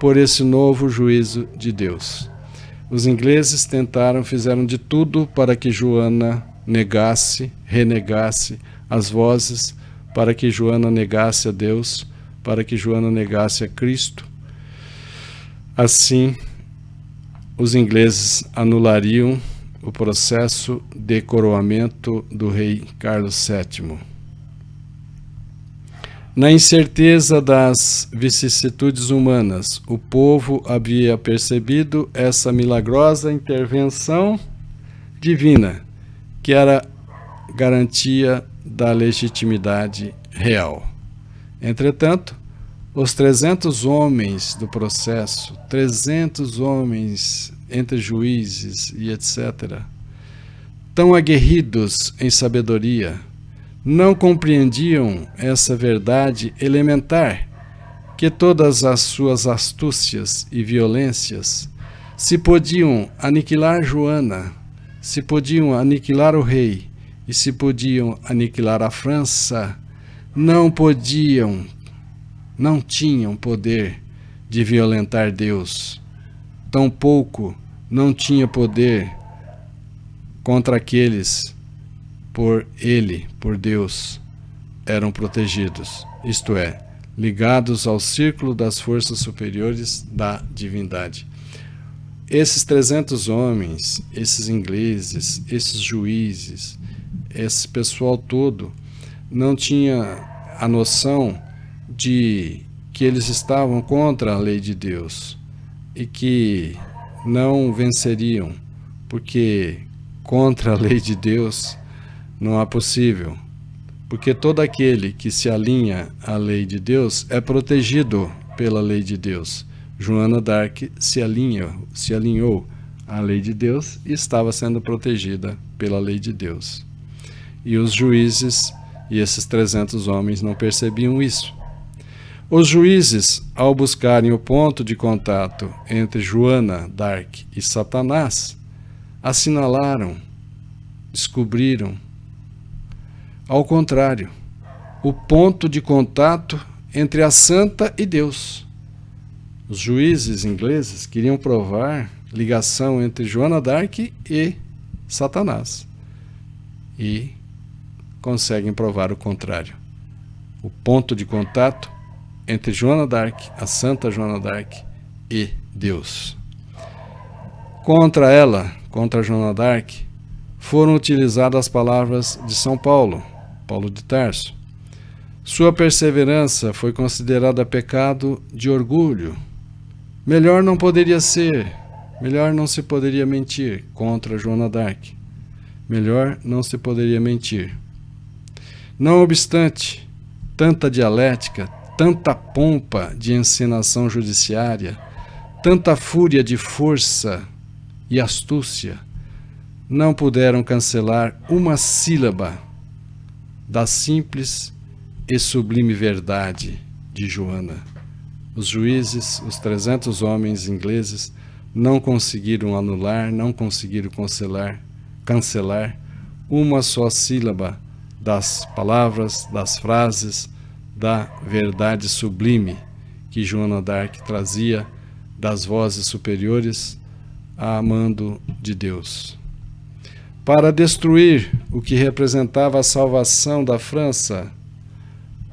por esse novo juízo de Deus. Os ingleses fizeram de tudo para que Joana renegasse as vozes, para que Joana negasse a Deus, para que Joana negasse a Cristo. Assim, os ingleses anulariam o processo de coroamento do rei Carlos VII. Na incerteza das vicissitudes humanas, o povo havia percebido essa milagrosa intervenção divina, que era garantia da legitimidade real. Entretanto, os 300 homens do processo, 300 homens entre juízes e etc., tão aguerridos em sabedoria, não compreendiam essa verdade elementar, que todas as suas astúcias e violências, se podiam aniquilar Joana, se podiam aniquilar o rei e se podiam aniquilar a França, não tinham poder de violentar Deus, tampouco não tinha poder contra aqueles por Deus, eram protegidos, isto é, ligados ao círculo das forças superiores da divindade. Esses 300 homens, esses ingleses, esses juízes, esse pessoal todo, não tinha a noção de que eles estavam contra a lei de Deus e que não venceriam, porque contra a lei de Deus não há possível, porque todo aquele que se alinha à lei de Deus é protegido pela lei de Deus. Joana d'Arc se alinhou à lei de Deus e estava sendo protegida pela lei de Deus. E os juízes e esses 300 homens não percebiam isso. Os juízes, ao buscarem o ponto de contato entre Joana d'Arc e Satanás, assinalaram, descobriram Ao contrário, o ponto de contato entre a santa e Deus. Os juízes ingleses queriam provar ligação entre Joana d'Arc e Satanás. E conseguem provar o contrário. O ponto de contato entre Joana d'Arc, a santa Joana d'Arc, e Deus. Contra ela, contra Joana d'Arc, foram utilizadas as palavras de São Paulo, Paulo de Tarso. Sua perseverança foi considerada pecado de orgulho. Melhor não poderia ser, melhor não se poderia mentir contra Joana d'Arc. Melhor não se poderia mentir. Não obstante, tanta dialética, tanta pompa de encenação judiciária, tanta fúria de força e astúcia, não puderam cancelar uma sílaba da simples e sublime verdade de Joana. Os juízes, os 300 homens ingleses, não conseguiram anular, não conseguiram cancelar uma só sílaba das palavras, das frases, da verdade sublime que Joana d'Arc trazia das vozes superiores a mando de Deus. Para destruir o que representava a salvação da França,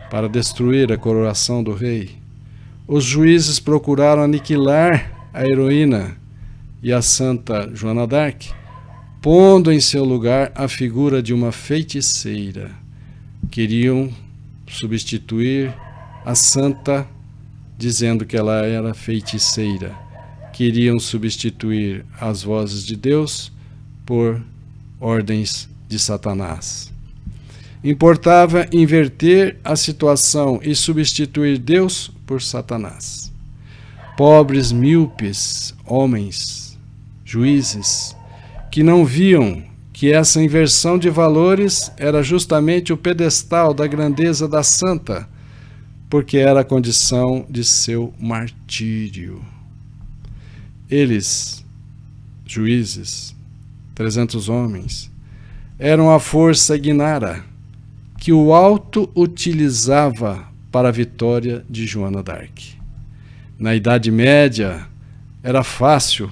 para destruir a coroação do rei, os juízes procuraram aniquilar a heroína e a santa Joana d'Arc, pondo em seu lugar a figura de uma feiticeira. Queriam substituir a santa, dizendo que ela era feiticeira. Queriam substituir as vozes de Deus por ordens de Satanás. Importava inverter a situação e substituir Deus por Satanás. Pobres, míopes, homens, juízes, que não viam que essa inversão de valores era justamente o pedestal da grandeza da santa, porque era a condição de seu martírio. Eles, juízes, 300 homens, eram a força ignara que o alto utilizava para a vitória de Joana d'Arc. Na Idade Média, era fácil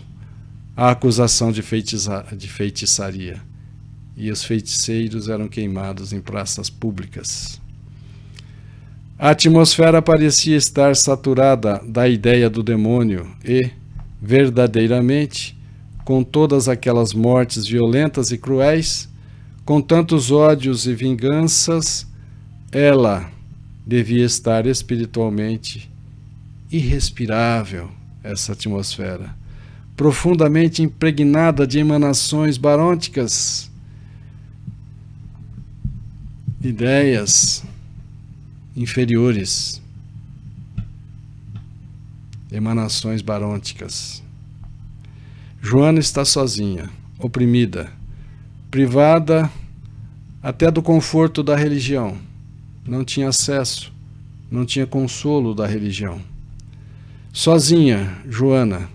a acusação de feitiçaria, e os feiticeiros eram queimados em praças públicas. A atmosfera parecia estar saturada da ideia do demônio e, verdadeiramente, com todas aquelas mortes violentas e cruéis, com tantos ódios e vinganças, ela devia estar espiritualmente irrespirável, essa atmosfera, profundamente impregnada de emanações barônicas, ideias inferiores, emanações barônicas. Joana está sozinha, oprimida, privada até do conforto da religião. Não tinha acesso, não tinha consolo da religião. Sozinha, Joana,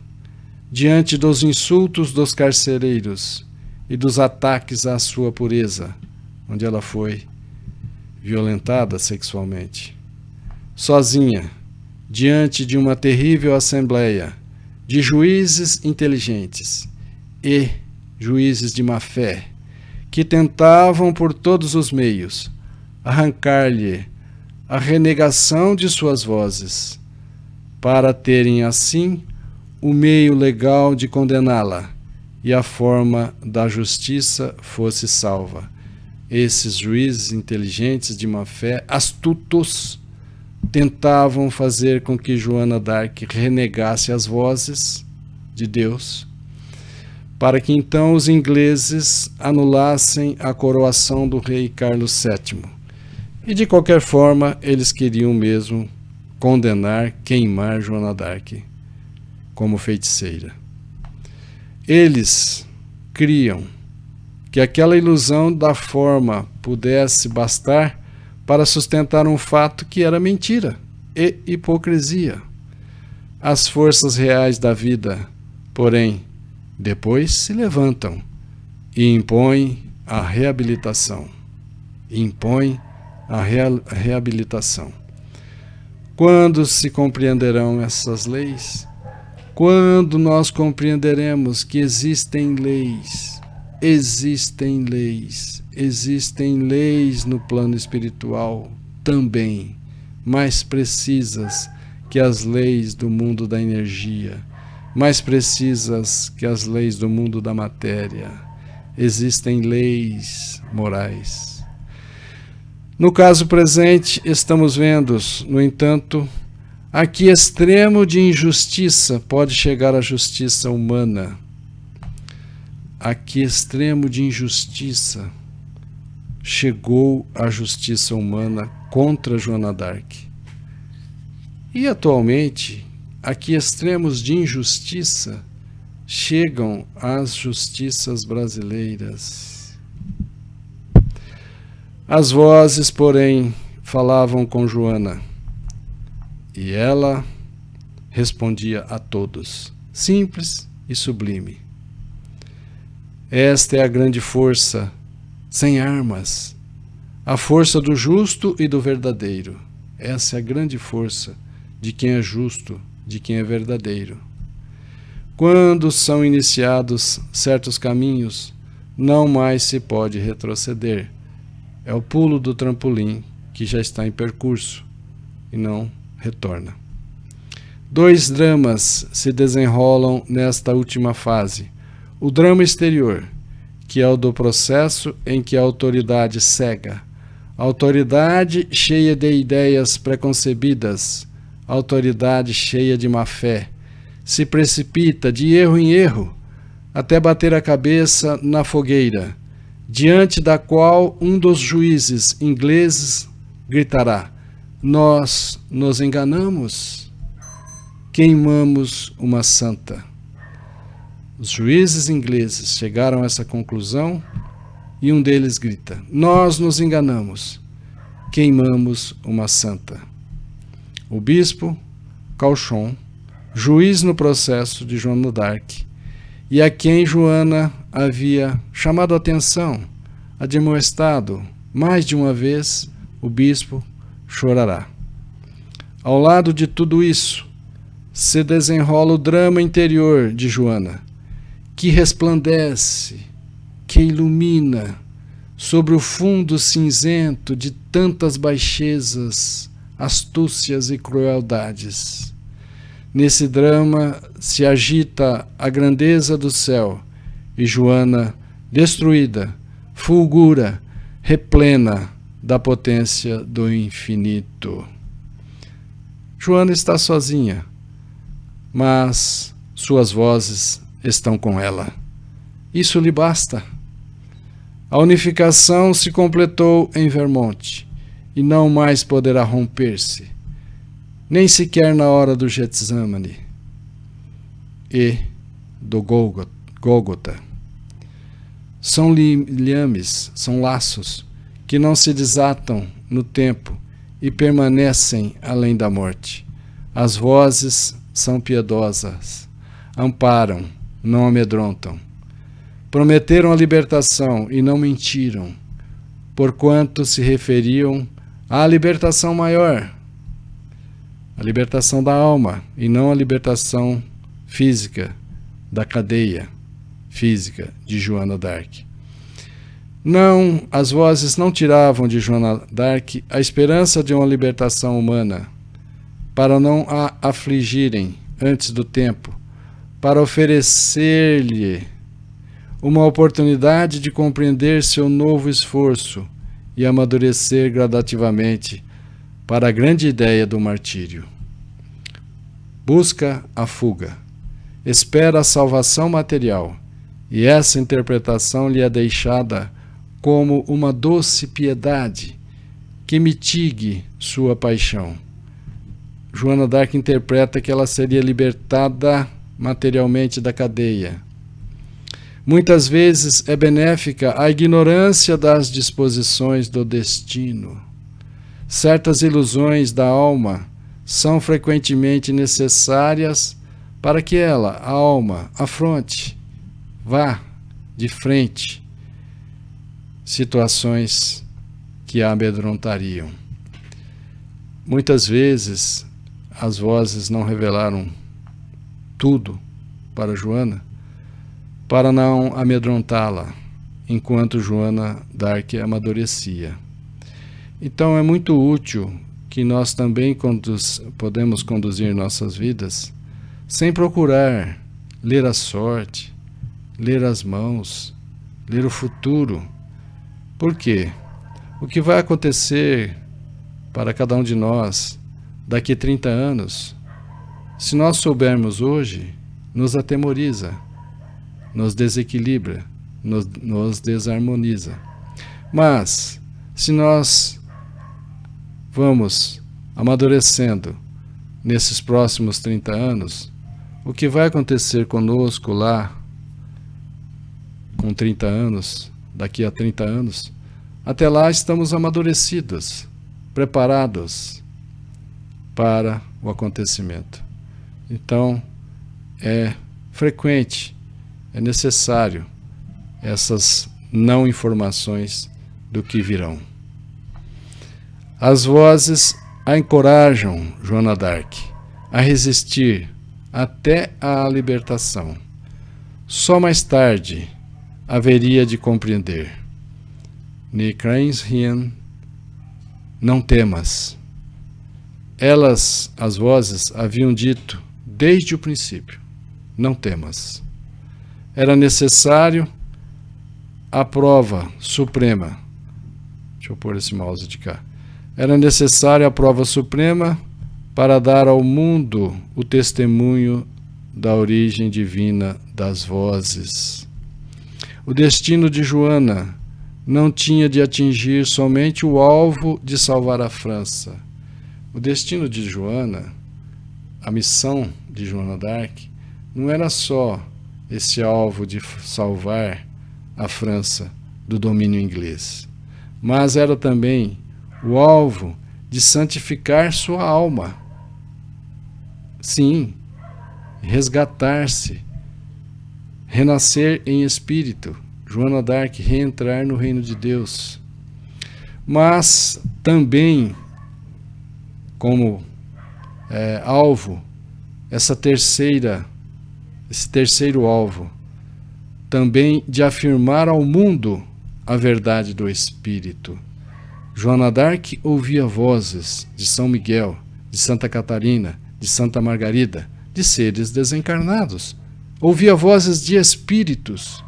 diante dos insultos dos carcereiros e dos ataques à sua pureza, onde ela foi violentada sexualmente. Sozinha, diante de uma terrível assembleia de juízes inteligentes e juízes de má fé, que tentavam por todos os meios arrancar-lhe a renegação de suas vozes, para terem assim o meio legal de condená-la e a forma da justiça fosse salva. Esses juízes inteligentes de má fé, astutos, tentavam fazer com que Joana d'Arc renegasse as vozes de Deus, para que então os ingleses anulassem a coroação do rei Carlos VII. E de qualquer forma, eles queriam mesmo condenar, queimar Joana d'Arc como feiticeira. Eles criam que aquela ilusão da forma pudesse bastar para sustentar um fato que era mentira e hipocrisia. As forças reais da vida, porém, depois se levantam e impõem a reabilitação. e impõe a reabilitação. Quando se compreenderão essas leis? Quando nós compreenderemos que existem leis no plano espiritual também, mais precisas que as leis do mundo da energia, mais precisas que as leis do mundo da matéria. Existem leis morais. No caso presente, estamos vendo, no entanto, a que extremo de injustiça pode chegar a justiça humana. A que extremo de injustiça chegou a justiça humana contra Joana d'Arc. E atualmente, a que extremos de injustiça chegam as justiças brasileiras. As vozes, porém, falavam com Joana, e ela respondia a todos, simples e sublime. Esta é a grande força, sem armas, a força do justo e do verdadeiro. Essa é a grande força de quem é justo, de quem é verdadeiro. Quando são iniciados certos caminhos, não mais se pode retroceder. É o pulo do trampolim que já está em percurso e não retorna. 2 dramas se desenrolam nesta última fase. O drama exterior, que é o do processo em que a autoridade cega, a autoridade cheia de ideias preconcebidas, a autoridade cheia de má fé, se precipita de erro em erro até bater a cabeça na fogueira, diante da qual um dos juízes ingleses gritará: nós nos enganamos, queimamos uma santa. Os juízes ingleses chegaram a essa conclusão e um deles grita: nós nos enganamos, queimamos uma santa. O bispo Cauchon, juiz no processo de Joana d'Arc, e a quem Joana havia chamado a atenção, admoestado mais de uma vez, o bispo chorará. Ao lado de tudo isso, se desenrola o drama interior de Joana, que resplandece, que ilumina sobre o fundo cinzento de tantas baixezas, astúcias e crueldades. Nesse drama se agita a grandeza do céu e Joana, destruída, fulgura, replena da potência do infinito. Joana está sozinha, mas suas vozes estão com ela. Isso lhe basta. A unificação se completou em Vermont e não mais poderá romper-se, nem sequer na hora do Getsemane e do Gólgota. São liames, são laços que não se desatam no tempo e permanecem além da morte. As vozes são piedosas, amparam, não amedrontam. Prometeram a libertação e não mentiram, porquanto se referiam à libertação maior, a libertação da alma e não a libertação física da cadeia física de Joana d'Arc. Não, as vozes não tiravam de Joana d'Arc a esperança de uma libertação humana, para não a afligirem antes do tempo, para oferecer-lhe uma oportunidade de compreender seu novo esforço e amadurecer gradativamente para a grande ideia do martírio. Busca a fuga, espera a salvação material, e essa interpretação lhe é deixada como uma doce piedade que mitigue sua paixão. Joana d'Arc interpreta que ela seria libertada materialmente da cadeia. Muitas vezes é benéfica a ignorância das disposições do destino. Certas ilusões da alma são frequentemente necessárias para que ela, a alma, afronte, vá de frente situações que a amedrontariam. Muitas vezes as vozes não revelaram tudo para Joana, para não amedrontá-la, enquanto Joana d'Arc amadurecia. Então é muito útil que nós também podemos conduzir nossas vidas sem procurar ler a sorte, ler as mãos, ler o futuro. Por quê? O que vai acontecer para cada um de nós daqui a 30 anos, se nós soubermos hoje, nos atemoriza, nos desequilibra, nos desarmoniza. Mas, se nós vamos amadurecendo nesses próximos 30 anos, o que vai acontecer conosco lá, com 30 anos, daqui a 30 anos, até lá estamos amadurecidos, preparados para o acontecimento. Então, é frequente, é necessário essas não informações do que virão. As vozes a encorajam Joana d'Arc a resistir até a libertação. Só mais tarde haveria de compreender. Necransrien, não temas. Elas, as vozes, haviam dito desde o princípio, não temas. Era necessário a prova suprema. Deixa eu pôr esse mouse de cá. Era necessária a prova suprema para dar ao mundo o testemunho da origem divina das vozes. O destino de Joana não tinha de atingir somente o alvo de salvar a França. O destino de Joana, a missão de Joana d'Arc, não era só esse alvo de salvar a França do domínio inglês, mas era também o alvo de santificar sua alma. Sim, resgatar-se, renascer em espírito, Joana d'Arc reentrar no reino de Deus. Mas também, como alvo, esse terceiro alvo, também de afirmar ao mundo a verdade do Espírito. Joana d'Arc ouvia vozes de São Miguel, de Santa Catarina, de Santa Margarida, de seres desencarnados. Ouvia vozes de espíritos.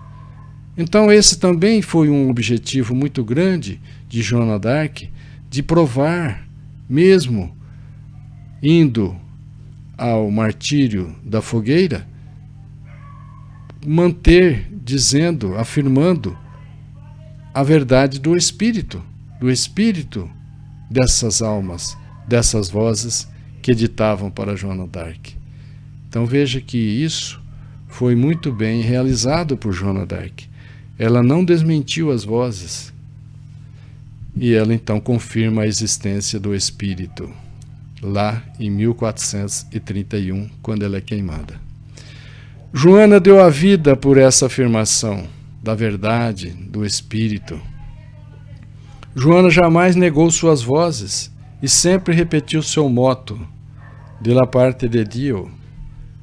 Então esse também foi um objetivo muito grande de Joana d'Arc, de provar, mesmo indo ao martírio da fogueira, manter, dizendo, afirmando a verdade do Espírito dessas almas, dessas vozes que ditavam para Joana d'Arc. Então veja que isso foi muito bem realizado por Joana d'Arc. Ela não desmentiu as vozes e ela então confirma a existência do Espírito, lá em 1431, quando ela é queimada. Joana deu a vida por essa afirmação da verdade do Espírito. Joana jamais negou suas vozes e sempre repetiu seu motto: de la parte de Dio,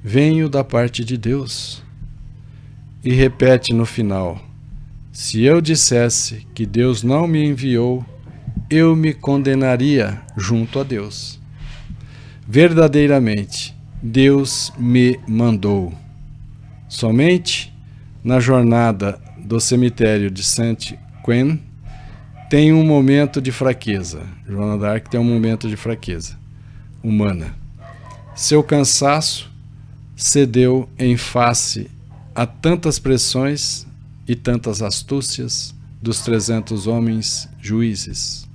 venho da parte de Deus. E repete no final: se eu dissesse que Deus não me enviou, eu me condenaria junto a Deus. Verdadeiramente, Deus me mandou. Somente na jornada do cemitério de Saint-Ouen tem um momento de fraqueza. Joana d'Arc tem um momento de fraqueza humana. Seu cansaço cedeu em face a tantas pressões e tantas astúcias dos 300 homens juízes.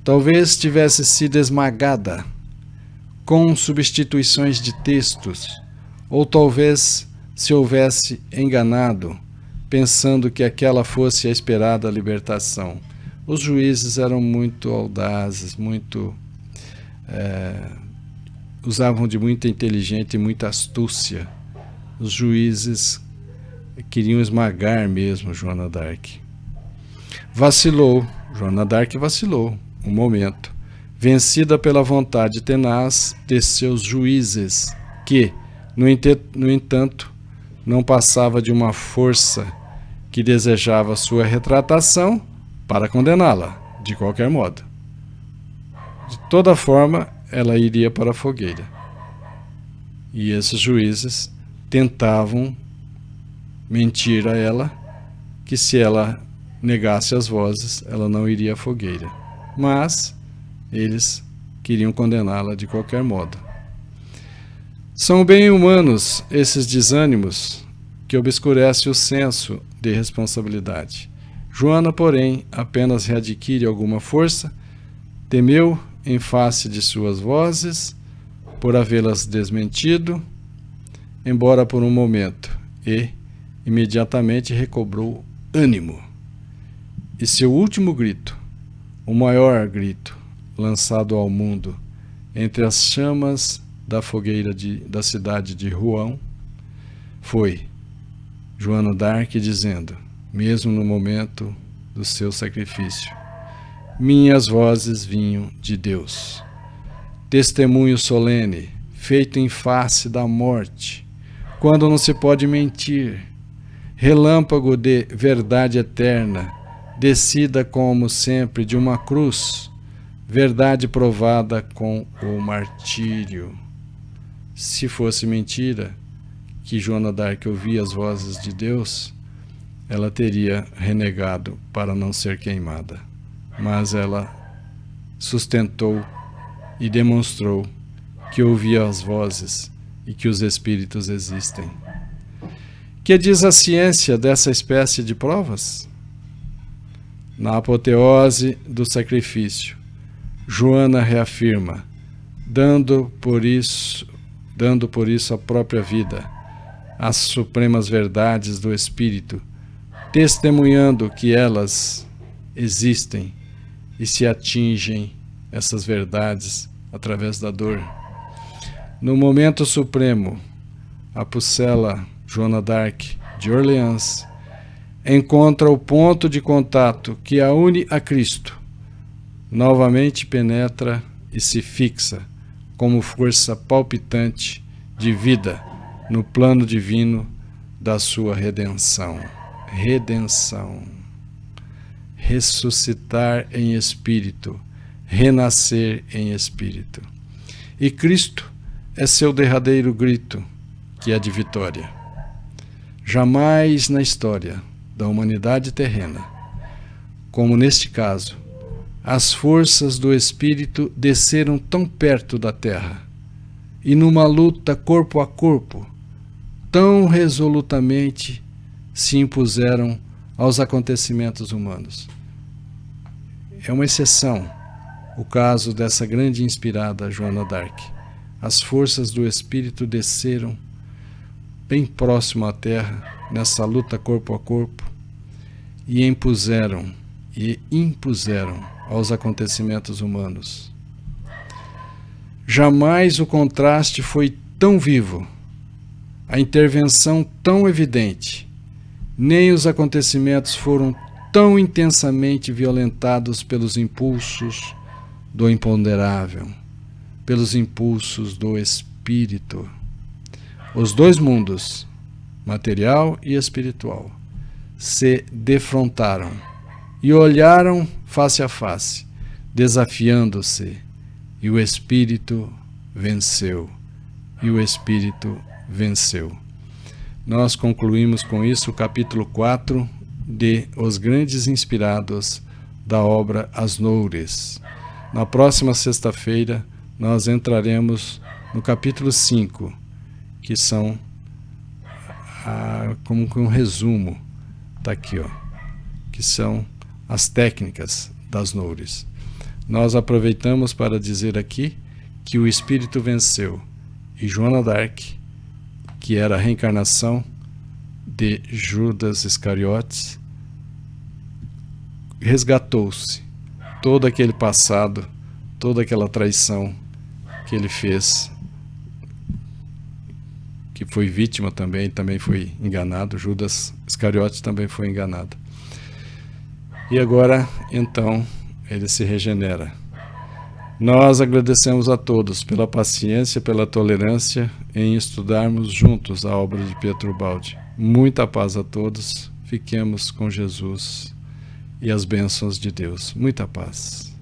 Talvez tivesse sido esmagada com substituições de textos, ou talvez se houvesse enganado, pensando que aquela fosse a esperada libertação. Os juízes eram muito audazes, usavam de muita inteligência e muita astúcia. Os juízes queriam esmagar mesmo Joana d'Arc. Vacilou Joana d'Arc vacilou um momento, vencida pela vontade tenaz de seus juízes, que, no entanto, não passava de uma força que desejava sua retratação para condená-la, de qualquer modo. De toda forma, ela iria para a fogueira. E esses juízes tentavam mentir a ela que se ela negasse as vozes, ela não iria à fogueira. Mas eles queriam condená-la de qualquer modo. São bem humanos esses desânimos que obscurecem o senso de responsabilidade. Joana, porém, apenas readquire alguma força, temeu em face de suas vozes, por havê-las desmentido, embora por um momento, e imediatamente recobrou ânimo. E seu último grito, o maior grito lançado ao mundo entre as chamas da fogueira da cidade de Rouen, foi Joana d'Arc dizendo, mesmo no momento do seu sacrifício: minhas vozes vinham de Deus. Testemunho solene, feito em face da morte, quando não se pode mentir, relâmpago de verdade eterna, descida como sempre de uma cruz, verdade provada com o martírio. Se fosse mentira que Joana d'Arc ouvia as vozes de Deus, ela teria renegado para não ser queimada. Mas ela sustentou e demonstrou que ouvia as vozes e que os espíritos existem. Que diz a ciência dessa espécie de provas? Na apoteose do sacrifício, Joana reafirma, dando por isso a própria vida, as supremas verdades do Espírito, testemunhando que elas existem e se atingem essas verdades através da dor. No momento supremo, a pucela Joana d'Arc de Orleans encontra o ponto de contato que a une a Cristo, novamente penetra e se fixa como força palpitante de vida no plano divino da sua redenção. Redenção. Ressuscitar em espírito, renascer em espírito. E Cristo é seu derradeiro grito, que é de vitória. Jamais na história da humanidade terrena, como neste caso, as forças do espírito desceram tão perto da terra e numa luta corpo a corpo, tão resolutamente se impuseram aos acontecimentos humanos. É uma exceção o caso dessa grande inspirada Joana d'Arc. As forças do espírito desceram bem próximo à terra, nessa luta corpo a corpo, e impuseram aos acontecimentos humanos. Jamais o contraste foi tão vivo, a intervenção tão evidente, nem os acontecimentos foram tão intensamente violentados pelos impulsos do imponderável, pelos impulsos do espírito. Os dois mundos, material e espiritual, se defrontaram e olharam face a face, desafiando-se, e o espírito venceu. E o espírito venceu. Nós concluímos com isso o capítulo 4 de Os Grandes Inspirados da obra As Noures. Na próxima sexta-feira nós entraremos no capítulo 5, que são como que um resumo, está aqui, que são as técnicas das Noures. Nós aproveitamos para dizer aqui que o espírito venceu e Joana d'Arc, que era a reencarnação de Judas Iscariotes, resgatou-se todo aquele passado, toda aquela traição que ele fez, que foi vítima também foi enganado. Judas Iscariotes também foi enganado. E agora, então, ele se regenera. Nós agradecemos a todos pela paciência, pela tolerância em estudarmos juntos a obra de Pietro Baldi. Muita paz a todos, fiquemos com Jesus e as bênçãos de Deus. Muita paz.